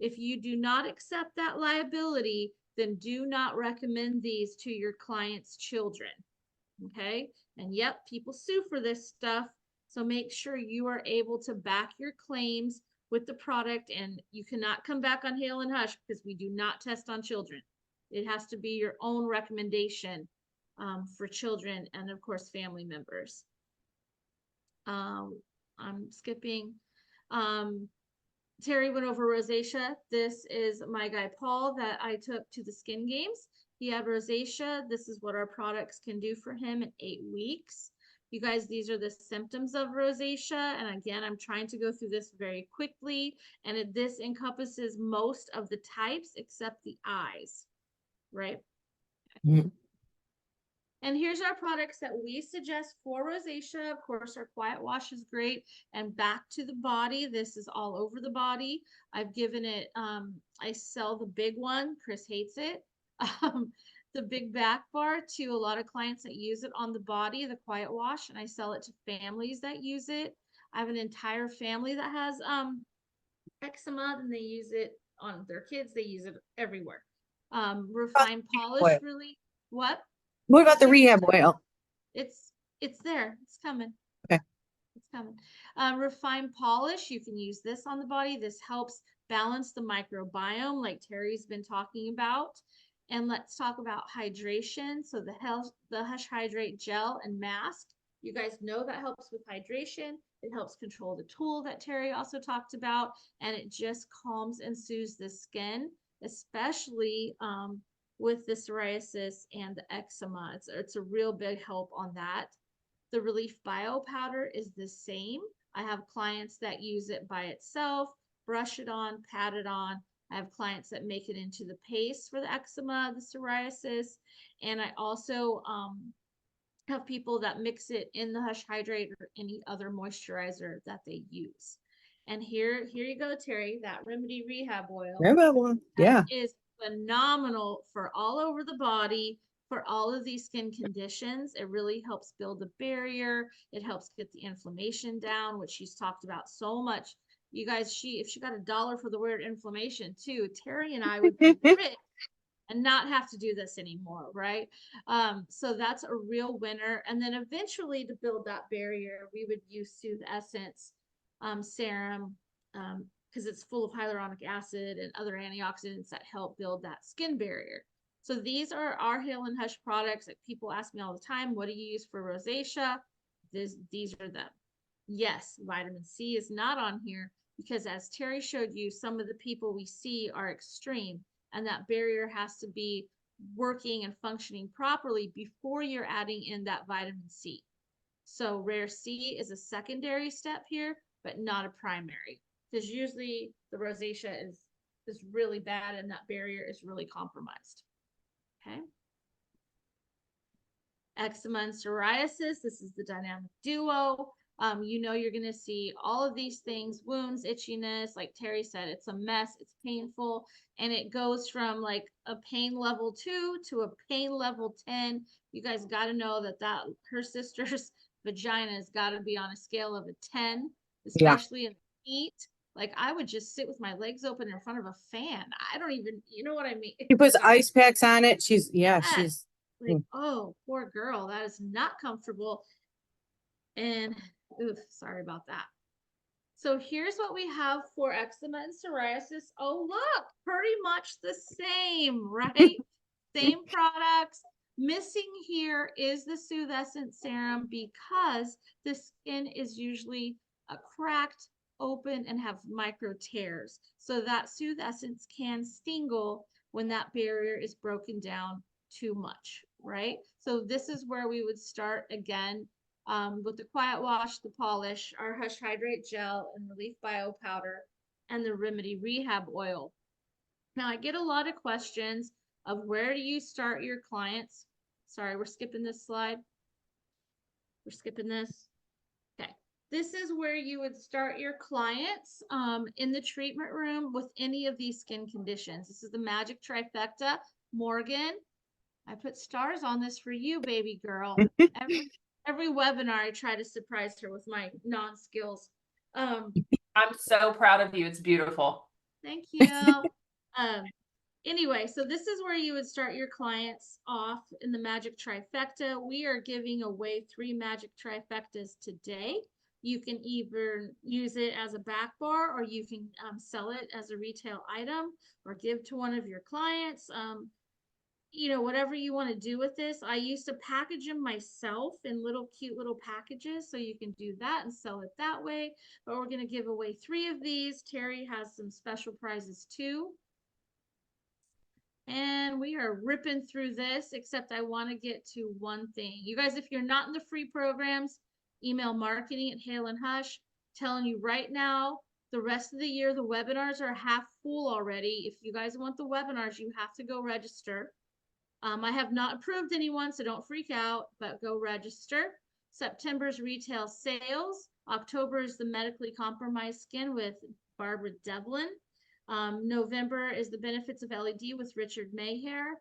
If you do not accept that liability, then do not recommend these to your clients' children. Okay. And yep, people sue for this stuff. So make sure you are able to back your claims with the product, and you cannot come back on Hale and Hush because we do not test on children. It has to be your own recommendation for children and, of course, family members. I'm skipping. Terri went over rosacea. This is my guy Paul that I took to the skin games. He had rosacea. This is what our products can do for him in 8 weeks. You guys, these are the symptoms of rosacea. And again, I'm trying to go through this very quickly. And this encompasses most of the types except the eyes, right? Mhm. And here's our products that we suggest for rosacea. Of course, our quiet wash is great. And back to the body. This is all over the body. I've given it, I sell the big one. Chris hates it. The big back bar to a lot of clients that use it on the body, the quiet wash. And I sell it to families that use it. I have an entire family that has eczema, and they use it on their kids. They use it everywhere. Refined polish Oil. really, what? What about the rehab oil? It's there. It's coming. Okay. It's coming. Refined polish. You can use this on the body. This helps balance the microbiome, like Terri's been talking about. And let's talk about hydration. So the Hush Hydrate gel and mask. You guys know that helps with hydration. It helps control the tool that Terri also talked about, and it just calms and soothes the skin, especially with the psoriasis and the eczema. It's a real big help on that. The Relief Bio Powder is the same. I have clients that use it by itself, brush it on, pat it on. I have clients that make it into the paste for the eczema, the psoriasis, and I also have people that mix it in the Hush Hydrate or any other moisturizer that they use. And here you go, Terri, that Remedy Rehab Oil. Remember one? Yeah. Is phenomenal for all over the body, for all of these skin conditions. It really helps build a barrier. It helps get the inflammation down, which she's talked about so much. You guys, if she got $1 for the word inflammation too, Terri and I would be rich and not have to do this anymore, right? So that's a real winner. And then eventually, to build that barrier, we would use Soothe Essence serum, because it's full of hyaluronic acid and other antioxidants that help build that skin barrier. So these are our Hale and Hush products. Like, people ask me all the time, what do you use for rosacea? These are them. Yes, vitamin C is not on here because, as Terri showed you, some of the people we see are extreme, and that barrier has to be working and functioning properly before you're adding in that vitamin C. So rare C is a secondary step here, but not a primary, because usually the rosacea is really bad and that barrier is really compromised. Okay. Eczema and psoriasis. This is the dynamic duo. You know, you're going to see all of these things: wounds, itchiness. Like Terri said, it's a mess. It's painful. And it goes from like a pain level 2 to a pain level 10. You guys got to know that her sister's vagina has got to be on a scale of a 10, especially in the heat. Like, I would just sit with my legs open in front of a fan. I don't even, you know what I mean? She puts ice packs on it. She's like, oh, poor girl. That is not comfortable. And oof, sorry about that. So here's what we have for eczema and psoriasis. Oh, look, pretty much the same, right? Same products. Missing here is the Soothe Essence serum because the skin is usually cracked, open, and have micro tears. So that Soothe Essence can stingle when that barrier is broken down too much, right? So this is where we would start again. With the quiet wash, the polish, our Hush Hydrate gel and Relief Bio powder, and the Remedy Rehab oil. Now, I get a lot of questions of where do you start your clients? Sorry, we're skipping this slide. We're skipping this. Okay. This is where you would start your clients in the treatment room with any of these skin conditions. This is the magic trifecta. Morgan, I put stars on this for you, baby girl. Every webinar, I try to surprise her with my non-skills. I'm so proud of you. It's beautiful. Thank you. Anyway, so this is where you would start your clients off in the Magic Trifecta. We are giving away 3 Magic Trifectas today. You can either use it as a back bar, or you can sell it as a retail item, or give to one of your clients. You know, whatever you want to do with this. I used to package them myself in cute little packages, so you can do that and sell it that way. But we're going to give away 3 of these. Terri has some special prizes too. And we are ripping through this, except I want to get to one thing. You guys, if you're not in the free programs, email marketing@Hale&Hush, telling you right now, the rest of the year, the webinars are half full already. If you guys want the webinars, you have to go register. I have not approved anyone, so don't freak out, but go register. September's retail sales. October is the medically compromised skin with Barbara Devlin. November is the benefits of LED with Richard Mayhair.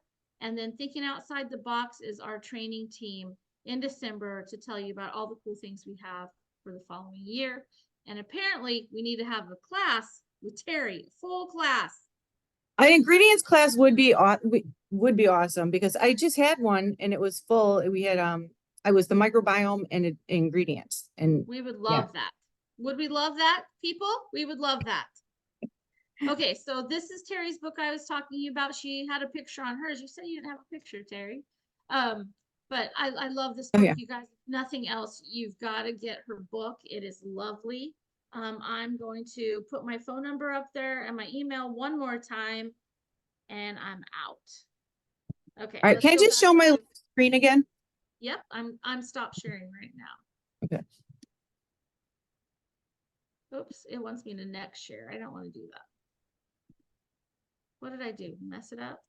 And then thinking outside the box is our training team in December to tell you about all the cool things we have for the following year. And apparently we need to have a class with Terri, full class. An ingredients class would be awesome, because I just had one and it was full. We had I was the microbiome and ingredients, and we would love that. Would we love that, people? We would love that. Okay, so this is Terri's book I was talking about. She had a picture on hers. You said you didn't have a picture, Terri. But I love this book. You guys, if nothing else, you've got to get her book. It is lovely. I'm going to put my phone number up there and my email one more time, and I'm out. Okay. All right, can I just show my screen again? Yep, I'm stop sharing right now. Okay. Oops, it wants me to next share. I don't want to do that. What did I do? Mess it up?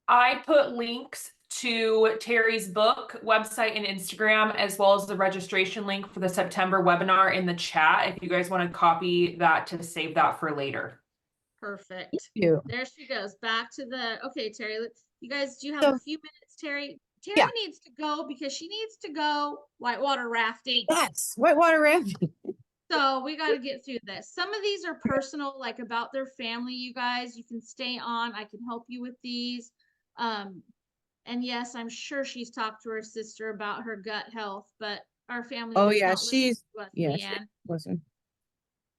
I put links to Terri's book, website, and Instagram, as well as the registration link for the September webinar in the chat, if you guys want to copy that to save that for later. Perfect. Thank you. There she goes. Back to the, okay, Terri, you guys, do you have a few minutes, Terri? Terri needs to go because she needs to go whitewater rafting. Yes, whitewater rafting. So we got to get through this. Some of these are personal, like about their family, you guys. You can stay on. I can help you with these. And yes, I'm sure she's talked to her sister about her gut health, but our family. Oh yeah, she's listen.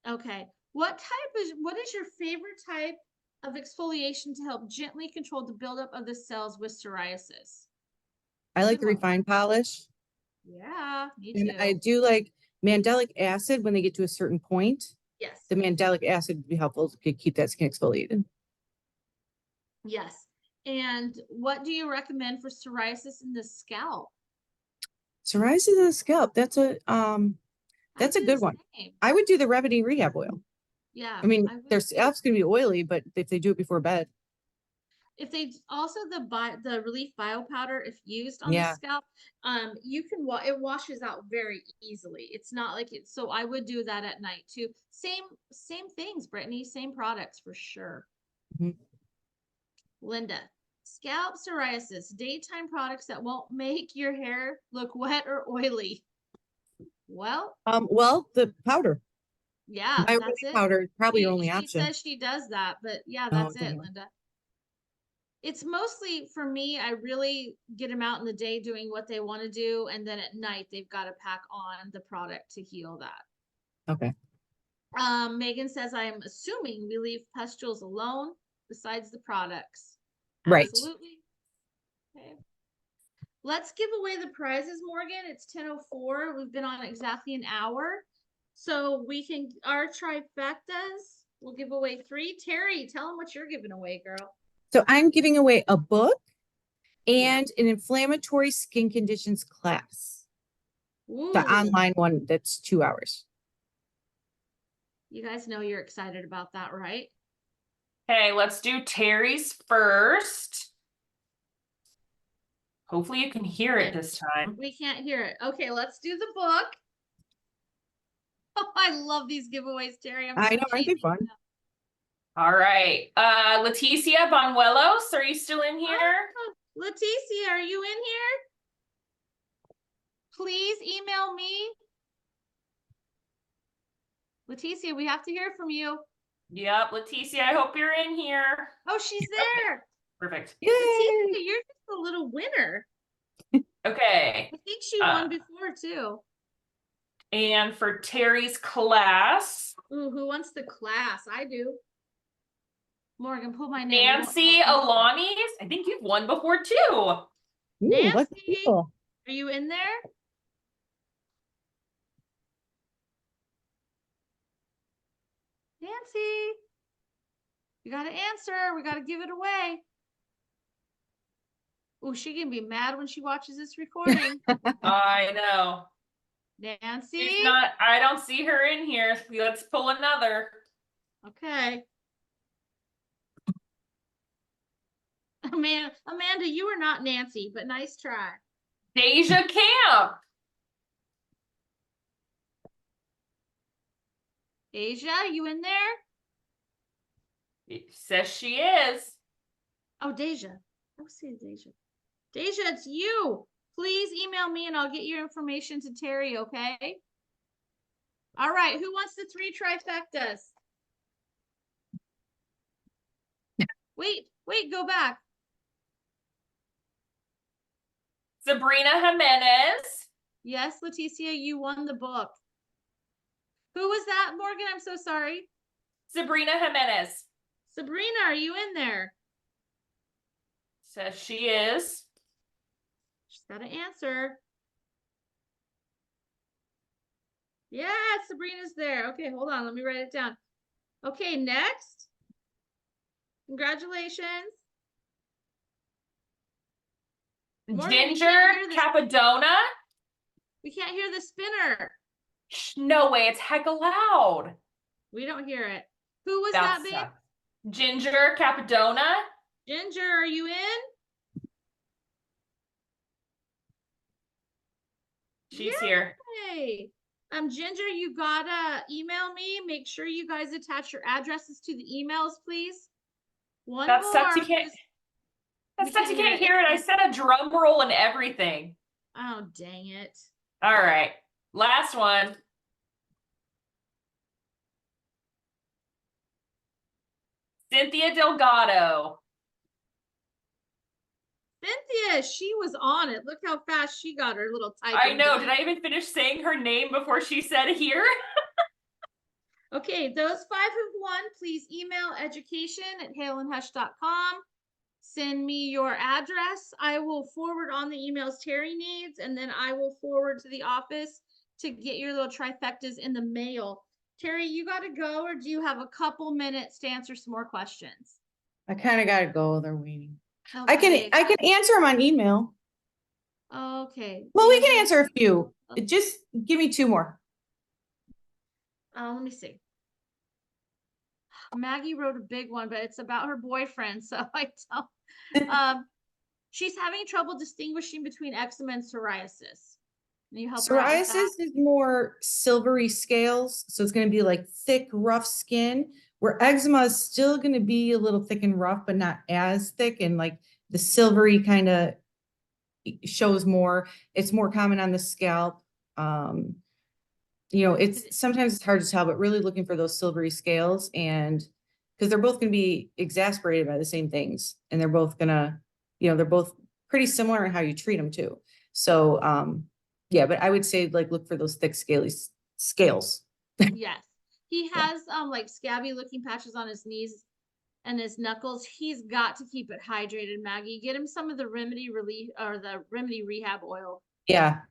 Okay. What is your favorite type of exfoliation to help gently control the buildup of the cells with psoriasis? I like the refined polish. Yeah, me too. And I do like mandelic acid when they get to a certain point. Yes. The mandelic acid would be helpful to keep that skin exfoliated. Yes. And what do you recommend for psoriasis in the scalp? Psoriasis in the scalp. That's a good one. I would do the Remedy Rehab Oil. Yeah. I mean, their scalp's gonna be oily, but if they do it before bed. If they also the Relief Bio Powder, if used on the scalp, you can it washes out very easily. It's not like it's, so I would do that at night too. Same things, Brittany, same products for sure. Mm-hmm. Linda, scalp psoriasis, daytime products that won't make your hair look wet or oily. Well, the powder. Yeah, that's it. Powder is probably your only option. She says she does that, but yeah, that's it, Linda. It's mostly for me, I really get them out in the day doing what they want to do, and then at night they've got to pack on the product to heal that. Okay. Megan says, I'm assuming we leave pustules alone besides the products. Right. Absolutely. Okay. Let's give away the prizes, Morgan. It's 10:04. We've been on exactly an hour. So we can, our trifectas, we'll give away 3. Terri, tell them what you're giving away, girl. So I'm giving away a book and an inflammatory skin conditions class. Ooh. The online one that's 2 hours. You guys know you're excited about that, right? Okay, let's do Terri's first. Hopefully you can hear it this time. We can't hear it. Okay, let's do the book. Oh, I love these giveaways, Terri. I know, aren't they fun? All right. Leticia Banuelos, are you still in here? Leticia, are you in here? Please email me. Leticia, we have to hear from you. Yep, Leticia, I hope you're in here. Oh, she's there. Perfect. Yay! Leticia, you're just a little winner. Okay. I think she won before too. And for Terry's class, Ooh, who wants the class? I do. Morgan, pull my name. Nancy Alani's. I think you've won before too. Ooh, Nancy, lots of people. are you in there? Nancy, you got to answer. We got to give it away. Oh, she can be mad when she watches this recording. I know. Nancy? She's not, I don't see her in here. Let's pull another. Okay. Amanda, you are not Nancy, but nice try. Deja Camp. Asia, you in there? It says she is. Oh, Deja. I was saying Deja. Deja, it's you. Please email me and I'll get your information to Terri, okay? All right, who wants the 3 trifectas? Wait, go back. Sabrina Jimenez. Yes, Leticia, you won the book. Who was that, Morgan? I'm so sorry. Sabrina Jimenez. Sabrina, are you in there? Says she is. She's got to answer. Yeah, Sabrina's there. Okay, hold on. Let me write it down. Okay, next. Congratulations. Morgan, Ginger Capadona. We can't hear the spinner. No way, it's hecka loud. We don't hear it. Who was that, babe? Ginger Capadona. Ginger, are you in? She's here. Hey, Ginger, you gotta email me. Make sure you guys attach your addresses to the emails, please. That sucks. You can't. That sucks. You can't hear it. I said a drum roll and everything. Oh, dang it. All right. Last one. Cynthia Delgado. Cynthia, she was on it. Look how fast she got her little typing. I know. Did I even finish saying her name before she said here? Okay, those 5 who've won, please email education@haleandhush.com. Send me your address. I will forward on the emails Terri needs, and then I will forward to the office to get your little trifectas in the mail. Terri, you got to go, or do you have a couple minutes to answer some more questions? I kind of got to go. They're waiting. Okay. I can answer them on email. Okay. Well, we can answer a few. Just give me 2 more. Let me see. Maggie wrote a big one, but it's about her boyfriend, so I don't. She's having trouble distinguishing between eczema and psoriasis. Can you help her out with that? Psoriasis is more silvery scales, so it's going to be like thick, rough skin, where eczema is still going to be a little thick and rough, but not as thick, and like the silvery kind of shows more. It's more common on the scalp. Sometimes it's hard to tell, but really looking for those silvery scales, and because they're both going to be exasperated by the same things, and they're both gonna, they're both pretty similar in how you treat them too. So, yeah, but I would say like look for those thick scaly scales. Yes, he has like scabby looking patches on his knees and his knuckles. He's got to keep it hydrated, Maggie. Get him some of the Remedy Relief or the Remedy Rehab oil. Yeah,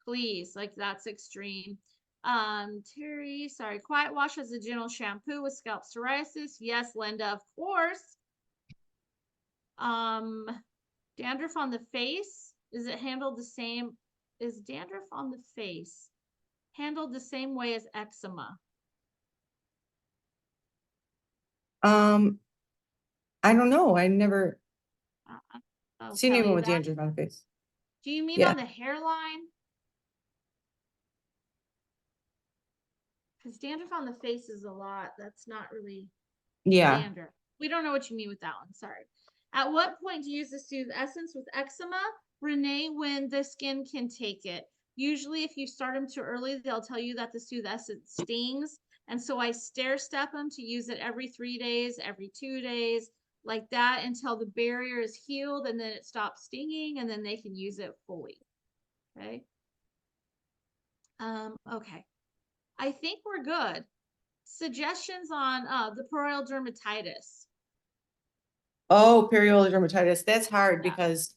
please. Like that's extreme. Terri, sorry. Quiet Wash has a gentle shampoo with scalp psoriasis. Yes, Linda, of course. Dandruff on the face. Is it handled the same? Is dandruff on the face handled the same way as eczema? I don't know. I never seen Kelly, anyone with dandruff on the face. Do you mean on the hairline? Because dandruff on the face is a lot. That's not really Yeah. Dandruff. We don't know what you mean with that one. Sorry. At what point do you use the Soothe Essence with eczema? Renee, when the skin can take it. Usually if you start them too early, they'll tell you that the Soothe Essence stings. And so I stair step them to use it every 3 days, every 2 days, like that until the barrier is healed and then it stops stinging and then they can use it fully. Okay. Okay. I think we're good. Suggestions on the peroral dermatitis. Oh, perioral dermatitis. That's hard Yeah. because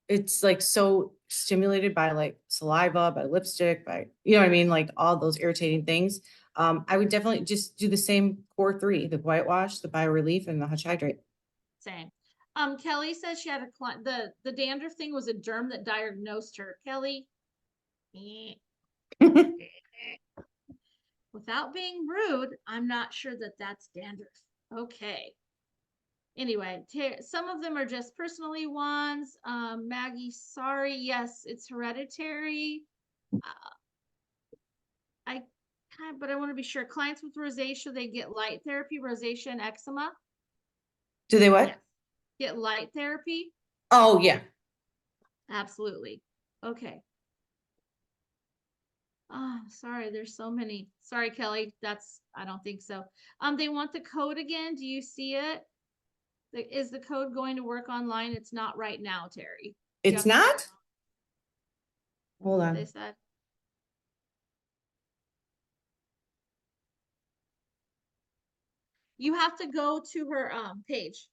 it's like so stimulated by like saliva, by lipstick, by, you know what I mean? Like all those irritating things. I would definitely just do the same core 3, the whitewash, the biorelief, and the Hush Hydrate. Same. Kelly says she had a client, the dandruff thing was a derm that diagnosed her. Kelly, without being rude, I'm not sure that that's dandruff. Okay. Anyway, some of them are just personally ones. Maggie, sorry. Yes, it's hereditary. But I want to be sure. Clients with rosacea, they get light therapy, rosacea and eczema. Do they what? Yes. Get light therapy. Oh, yeah. Absolutely. Okay. Oh, sorry. There's so many. Sorry, Kelly. I don't think so. They want the code again. Do you see it? Is the code going to work online? It's not right now, Terri. It's not? Hold What on. they said. You have to go to her page.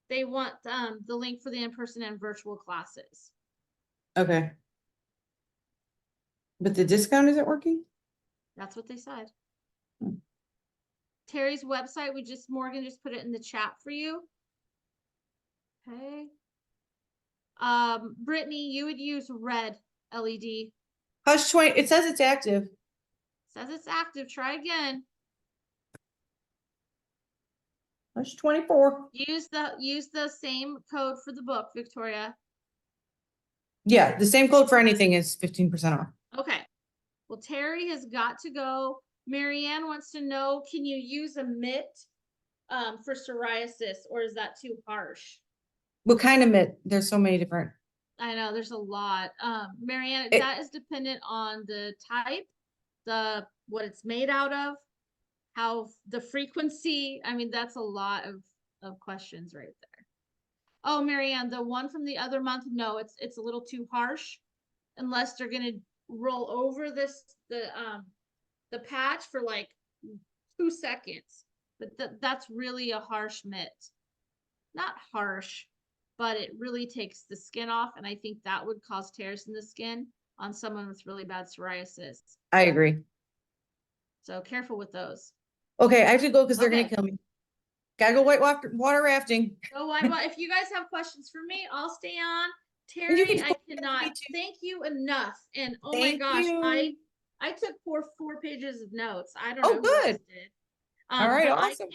They want the link for the in-person and virtual classes. Okay. But the discount isn't working? That's what they said. Terry's website, Morgan just put it in the chat for you. Okay. Brittany, you would use red LED. Hush 20, it says it's active. Says it's active. Try again. Hush 24. Use the same code for the book, Victoria. Yeah, the same code for anything is 15% off. Okay. Well, Terry has got to go. Marianne wants to know, can you use a mitt for psoriasis, or is that too harsh? What kind of mitt? There's so many different. I know there's a lot. Marianne, that is dependent on the type, what it's made out of, how the frequency. I mean, that's a lot of questions right there. Oh, Marianne, the one from the other month, no, it's a little too harsh unless they're gonna roll over the patch for like 2 seconds. But that's really a harsh mitt. Not harsh, but it really takes the skin off, and I think that would cause tears in the skin on someone with really bad psoriasis. I agree. So careful with those. Okay, I have to go because they're Okay. gonna kill me. Gotta go water rafting. So if you guys have questions for me, I'll stay on. And you Terry, can I cannot thank you enough. And oh my Thank gosh, you. I took four pages of notes. I don't Oh, know who good. else did. All right, But awesome.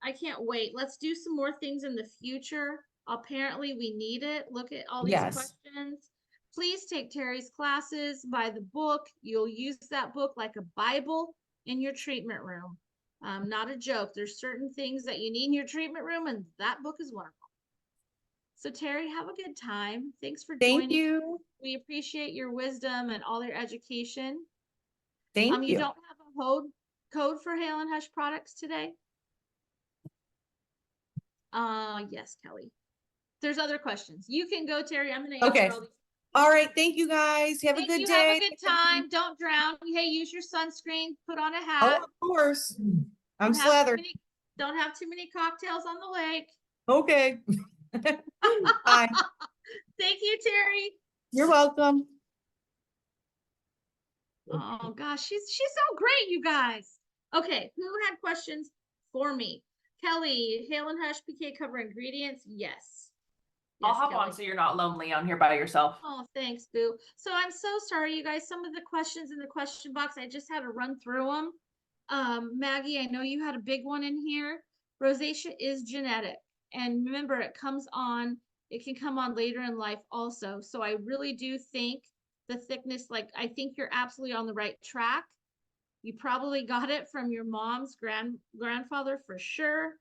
I can't wait. Let's do some more things in the future. Apparently we need it. Look at all these Yes. questions. Please take Terry's classes, buy the book. You'll use that book like a Bible in your treatment room. Not a joke. There's certain things that you need in your treatment room, and that book is one of them. So Terri, have a good time. Thanks for joining. Thank you. We appreciate your wisdom and all your education. Thank You you. don't have a code for Hale and Hush products today? Yes, Kelly. There's other questions. You can go, Terri. I'm going to answer all these. All right. Thank you guys. Have a good day. Have a good time. Don't drown. Hey, use your sunscreen. Put on a hat. Oh, of course. I'm Don't have slathered. Don't have too many cocktails on the lake. Okay. Bye. Thank you, Terri. You're welcome. Oh gosh, she's so great, you guys. Okay, who had questions for me? Kelly, Hale and Hush PK cover ingredients? Yes. I'll hop Kelly. on so you're not lonely on here by yourself. Oh, thanks, Boo. So I'm so sorry, you guys. Some of the questions in the question box, I just had to run through them. Maggie, I know you had a big one in here. Rosacea is genetic. And remember, it can come on later in life also. So I really do think the thickness, I think you're absolutely on the right track. You probably got it from your mom's grandfather for sure.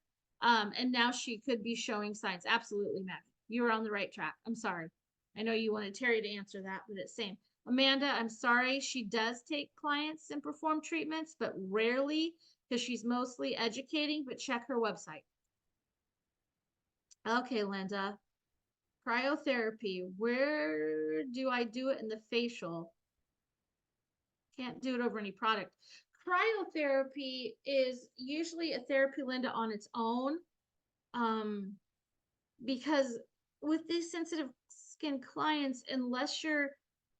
And now she could be showing signs. Absolutely, Maggie. You were on the right track. I'm sorry. I know you wanted Terry to answer that, but it's same. Amanda, I'm sorry. She does take clients and perform treatments, but rarely because she's mostly educating, but check her website. Okay, Linda. Cryotherapy. Where do I do it in the facial? Can't do it over any product. Cryotherapy is usually a therapy, Linda, on its own. Because with these sensitive skin clients, unless you're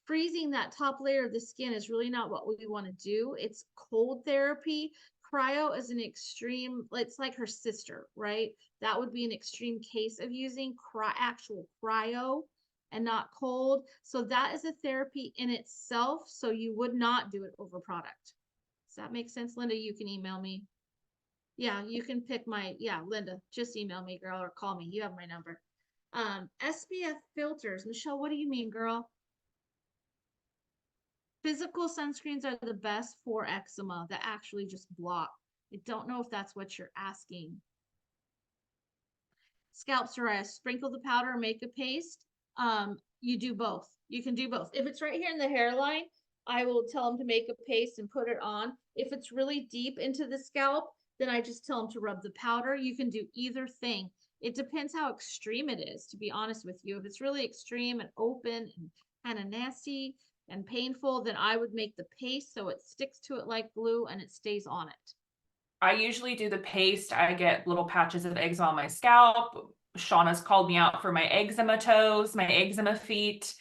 freezing that top layer of the skin is really not what we want to do. It's cold therapy. Cryo is an extreme, it's like her sister, right? That would be an extreme case of using actual cryo and not cold. So that is a therapy in itself. So you would not do it over product. Does that make sense, Linda? You can email me. Yeah, you can pick Linda, just email me, girl, or call me. You have my number. SPF filters. Michelle, what do you mean, girl? Physical sunscreens are the best for eczema that actually just block. I don't know if that's what you're asking. Scalp psoriasis, sprinkle the powder or make a paste. You do both. You can do both. If it's right here in the hairline, I will tell them to make a paste and put it on. If it's really deep into the scalp, then I just tell them to rub the powder. You can do either thing. It depends how extreme it is, to be honest with you. If it's really extreme and open and kind of nasty and painful, then I would make the paste so it sticks to it like glue and it stays on it. I usually do the paste. I get little patches of eczema on my scalp. Shauna's called me out for my eczema toes, my eczema feet,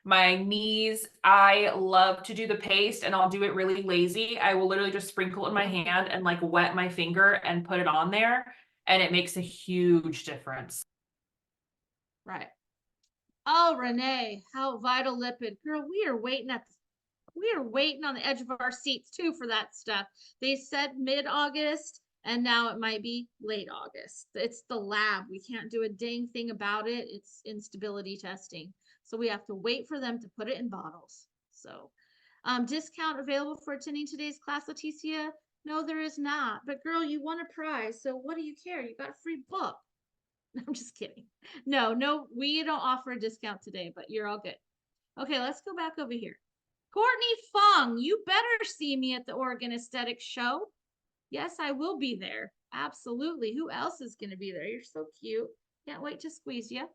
my knees. I love to do the paste, and I'll do it really lazy. I will literally just sprinkle it in my hand and like wet my finger and put it on there, and it makes a huge difference. Right. Oh, Renee, how vital lipid. Girl, we are waiting on the edge of our seats too for that stuff. They said mid-August, and now it might be late August. It's the lab. We can't do a dang thing about it. It's instability testing. So we have to wait for them to put it in bottles. So discount available for attending today's class, Leticia? No, there is not. But girl, you won a prize. So what do you care? You got a free book. I'm just kidding. No, we don't offer a discount today, but you're all good. Okay, let's go back over here. Courtney Fung, you better see me at the Oregon Aesthetics Show. Yes, I will be there. Absolutely. Who else is going to be there? You're so cute. Can't wait to squeeze you.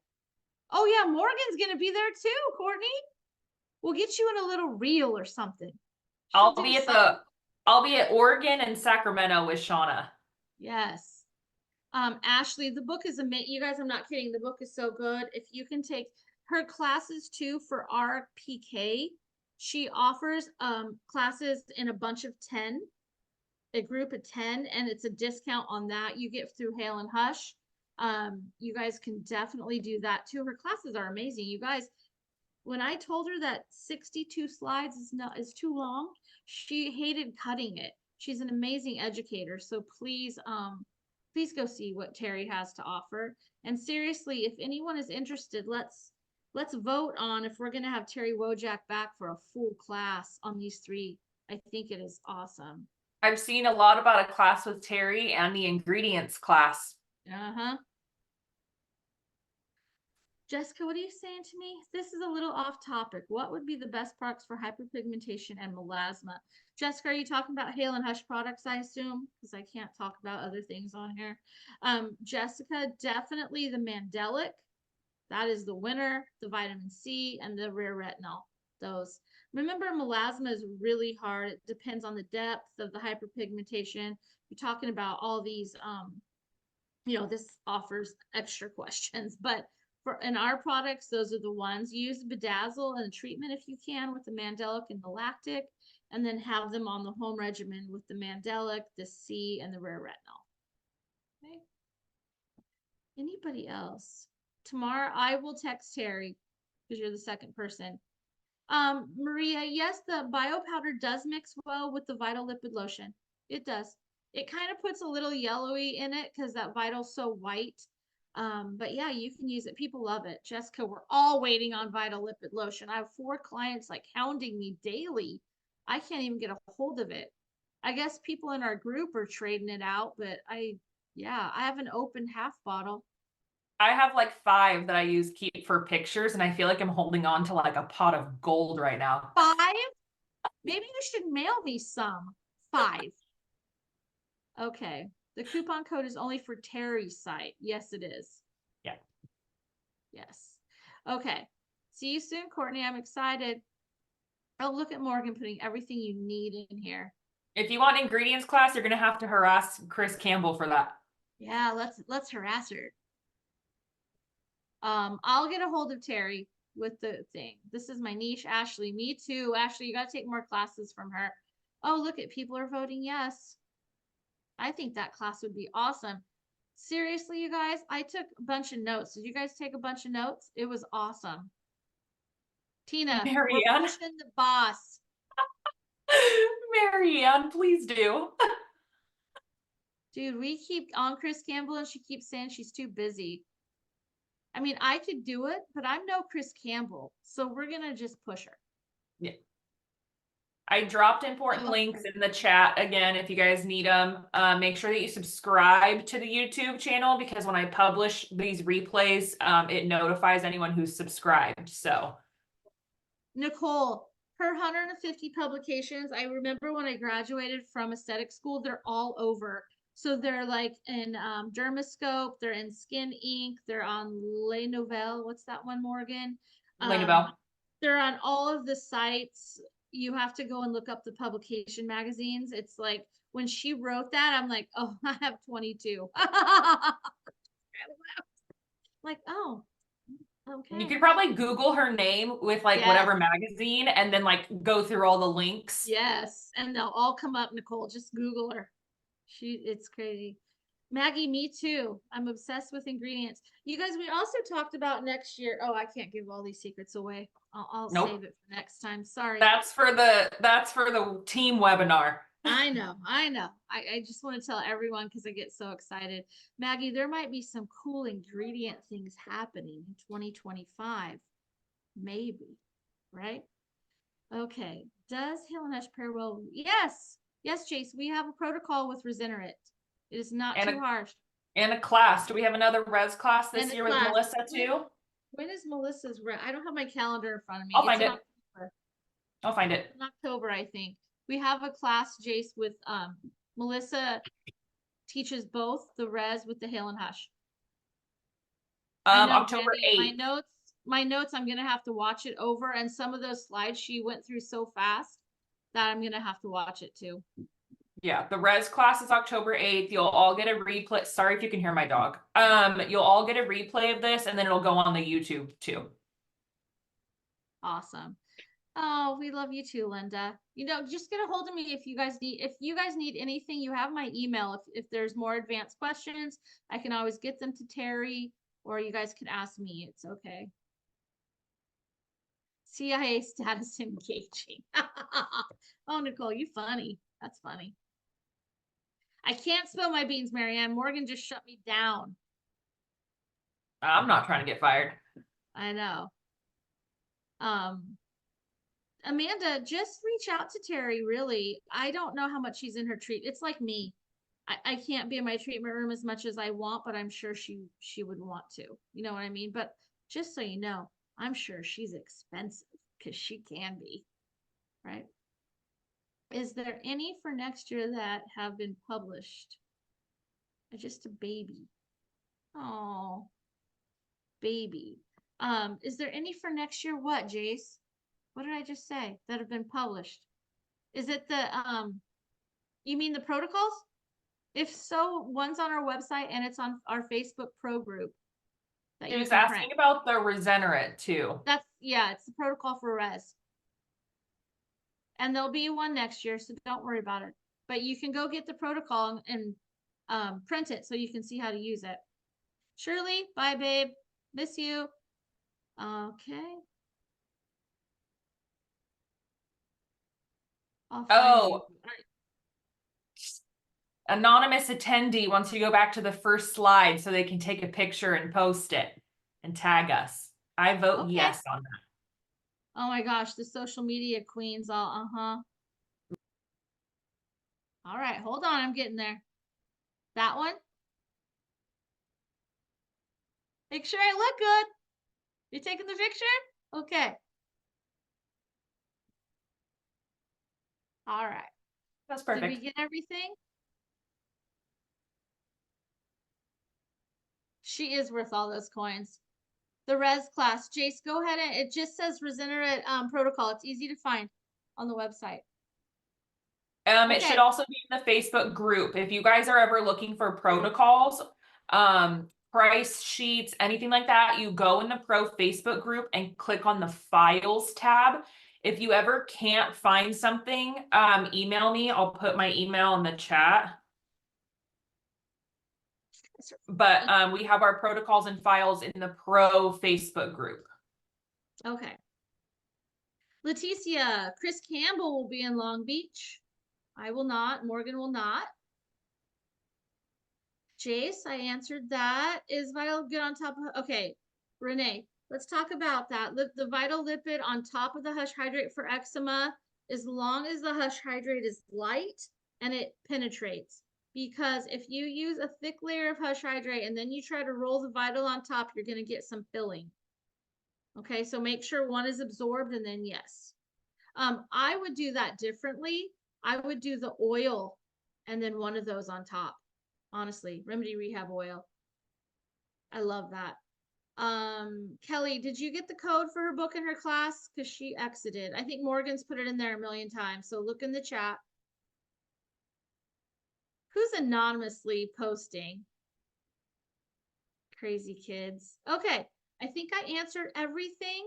Oh, yeah, Morgan's going to be there too, Courtney. We'll get you in a little reel or something. I'll be at Oregon and Sacramento with Shauna. Yes. Ashley, the book is amazing. You guys, I'm not kidding. The book is so good. If you can take her classes too for RPK, she offers classes in a bunch of 10, a group of 10, and it's a discount on that you get through Hale and Hush. You guys can definitely do that too. Her classes are amazing. You guys, when I told her that 62 slides is too long, she hated cutting it. She's an amazing educator. So please go see what Terri has to offer. And seriously, if anyone is interested, let's vote on if we're going to have Terri Wojak back for a full class on these three. I think it is awesome. I've seen a lot about a class with Terri and the ingredients class. Uh-huh. Jessica, what are you saying to me? This is a little off topic. What would be the best products for hyperpigmentation and melasma? Jessica, are you talking about Hale and Hush products, I assume? Because I can't talk about other things on here. Jessica, definitely the Mandelic. That is the winner. The vitamin C and the rare retinol. Those. Remember, melasma is really hard. It depends on the depth of the hyperpigmentation. You're talking about all these, this offers extra questions, but in our products, those are the ones. Use bedazzle and treatment if you can with the Mandelic and the lactic, and then have them on the home regimen with the Mandelic, the C, and the rare retinol. Okay. Anybody else? Tomorrow I will text Terri because you're the second person. Maria, yes, the bio powder does mix well with the Vital Lipid Lotion. It does. It kind of puts a little yellowy in it because that Vital's so white. But yeah, you can use it. People love it. Jessica, we're all waiting on Vital Lipid Lotion. I have 4 clients like hounding me daily. I can't even get a hold of it. I guess people in our group are trading it out, but yeah, I have an open half bottle. I have like 5 that I keep for pictures, and I feel like I'm holding on to like a pot of gold right now. 5? Maybe you should mail me some. 5. Okay. The coupon code is only for Terry's site. Yes, it is. Yeah. Yes. Okay. See you soon, Courtney. I'm excited. Oh, look at Morgan putting everything you need in here. If you want ingredients class, you're gonna have to harass Chris Campbell for that. Yeah, let's harass her. I'll get a hold of Terry with the thing. This is my niche, Ashley. Me too. Ashley, you gotta take more classes from her. Oh, look at people are voting yes. I think that class would be awesome. Seriously, you guys, I took a bunch of notes. Did you guys take a bunch of notes? It was awesome. Tina, we're Marianne, pushing the boss. Marianne, please do. Dude, we keep on Chris Campbell and she keeps saying she's too busy. I mean, I could do it, but I'm no Chris Campbell. So we're going to just push her. Yeah. I dropped important links in the chat again if you guys need them. Make sure that you subscribe to the YouTube channel, because when I publish these replays, it notifies anyone who's subscribed. So Nicole, her 150 publications, I remember when I graduated from aesthetic school, they're all over. So they're like in Dermoscope, they're in Skin Ink, they're on Les Nouvelles. What's that one, Morgan? Lena Bell. They're on all of the sites. You have to go and look up the publication magazines. It's like when she wrote that, I'm like, oh, I have 22. Like, oh, okay. You could probably Google her name with like whatever magazine and then like go through all the links. Yes. And they'll all come up, Nicole. Just Google her. It's crazy. Maggie, me too. I'm obsessed with ingredients. You guys, we also talked about next year. Oh, I can't give all these secrets away. I'll Nope. save it for next time. Sorry. That's for the team webinar. I know. I just want to tell everyone because I get so excited. Maggie, there might be some cool ingredient things happening in 2025. Maybe, right? Okay. Does Hale Hush pair well? Yes. Yes, Chase. We have a protocol with Regenerate. It is not too harsh. And a class. Do we have another res class this year with Melissa too? When is Melissa's res? I don't have my calendar in front of me. I'll find it. I'll find it. In October, I think. We have a class, Jace, with Melissa teaches both the res with the Hale Hush. October 8th. My notes, I'm gonna have to watch it over, and some of those slides she went through so fast that I'm gonna have to watch it too. Yeah, the res class is October 8th. You'll all get a replay. Sorry if you can hear my dog. You'll all get a replay of this, and then it'll go on the YouTube too. Awesome. Oh, we love you too, Linda. You know, just get a hold of me if you guys need anything. You have my email. If there's more advanced questions, I can always get them to Terry, or you guys can ask me. It's okay. CIA status engaging. Oh, Nicole, you funny. That's funny. I can't spill my beans, Marianne. Morgan just shut me down. I'm not trying to get fired. I know. Amanda, just reach out to Terry, really. I don't know how much she's in her It's like me. I can't be in my treatment room as much as I want, but I'm sure she would want to. You know what I mean? But just so you know, I'm sure she's expensive because she can be, right? Is there any for next year that have been published? Just a baby. Oh, baby. Is there any for next year? What, Jace? What did I just say that have been published? Is it the you mean the protocols? If so, one's on our website and it's on our Facebook Pro group. He was asking about the Regenerate too. It's the protocol for res. And there'll be one next year, so don't worry about it. But you can go get the protocol and print it so you can see how to use it. Shirley, bye, babe. Miss you. Okay. Oh. Anonymous attendee wants you to go back to the first slide so they can take a picture and post it and tag us. I vote yes on that. Oh my gosh, the social media queens all, All right, hold on, I'm getting there. That one? Make sure I look good. You taking the picture? Okay. All right. That's Did we perfect. get everything? She is worth all those coins. The res class. Jace, go ahead and it just says Regenerate protocol. It's easy to find on the website. It should Okay. also be in the Facebook group. If you guys are ever looking for protocols, price sheets, anything like that, you go in the pro Facebook group and click on the files tab. If you ever can't find something, email me. I'll put my email in the chat. But we have our protocols and files in the pro Facebook group. Okay. Leticia, Chris Campbell will be in Long Beach. I will not. Morgan will not. Jace, I answered that. Is vital good on top of, okay. Renee, let's talk about that. The vital lipid on top of the Hush Hydrate for eczema, as long as the Hush Hydrate is light and it penetrates. Because if you use a thick layer of Hush Hydrate and then you try to roll the vital on top, you're going to get some filling. Okay, so make sure one is absorbed and then yes. I would do that differently. I would do the oil and then one of those on top. Honestly, Remedy Rehab oil. I love that. Kelly, did you get the code for her book in her class? Because she exited. I think Morgan's put it in there a million times. So look in the chat. Who's anonymously posting? Crazy kids. Okay, I think I answered everything.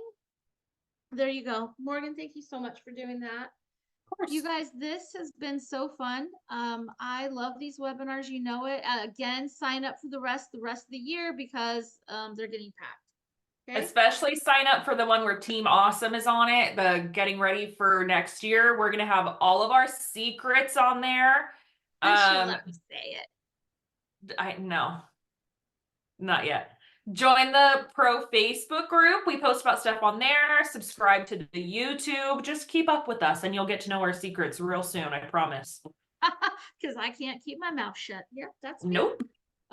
There you go. Morgan, thank you so much for doing that. Of course. You guys, this has been so fun. I love these webinars. You know it. Again, sign up for the rest of the year because they're getting packed. Okay? Especially sign up for the one where Team Awesome is on it, the getting ready for next year. We're gonna have all of our secrets on there. And she'll let me say it. No, not yet. Join the pro Facebook group. We post about stuff on there. Subscribe to the YouTube. Just keep up with us and you'll get to know our secrets real soon, I promise. Because I can't keep my mouth shut. Yep, that's me. Nope.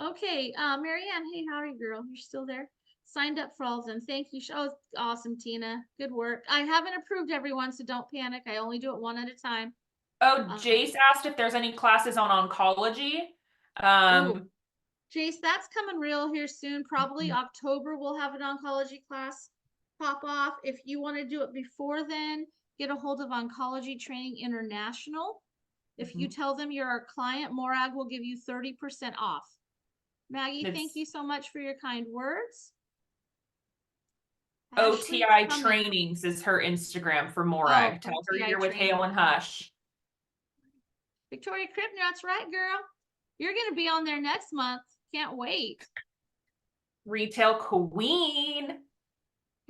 Okay, Marianne, hey, howdy, girl. You're still there? Signed up for all of them. Thank you. Oh, awesome, Tina. Good work. I haven't approved everyone, so don't panic. I only do it one at a time. Oh, Jace asked if there's any classes on oncology. Ooh. Jace, that's coming real here soon. Probably October, we'll have an oncology class pop off. If you want to do it before then, get a hold of Oncology Training International. If you tell them you're our client, Morag will give you 30% off. Maggie, thank you so much for your kind words. OTI Trainings is her Instagram for Morag. Tell her you're with Hale and Hush. Victoria Krippner, that's right, girl. You're going to be on there next month. Can't wait. Retail Queen.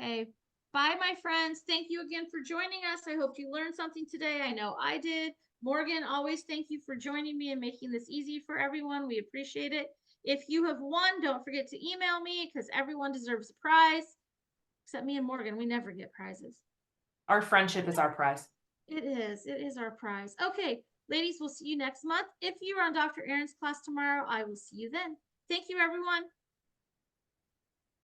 Okay. Bye, my friends. Thank you again for joining us. I hope you learned something today. I know I did. Morgan, always thank you for joining me and making this easy for everyone. We appreciate it. If you have won, don't forget to email me because everyone deserves a prize. Except me and Morgan, we never get prizes. Our friendship is our prize. It is. It is our prize. Okay, ladies, we'll see you next month. If you're on Dr. Aaron's class tomorrow, I will see you then. Thank you, everyone.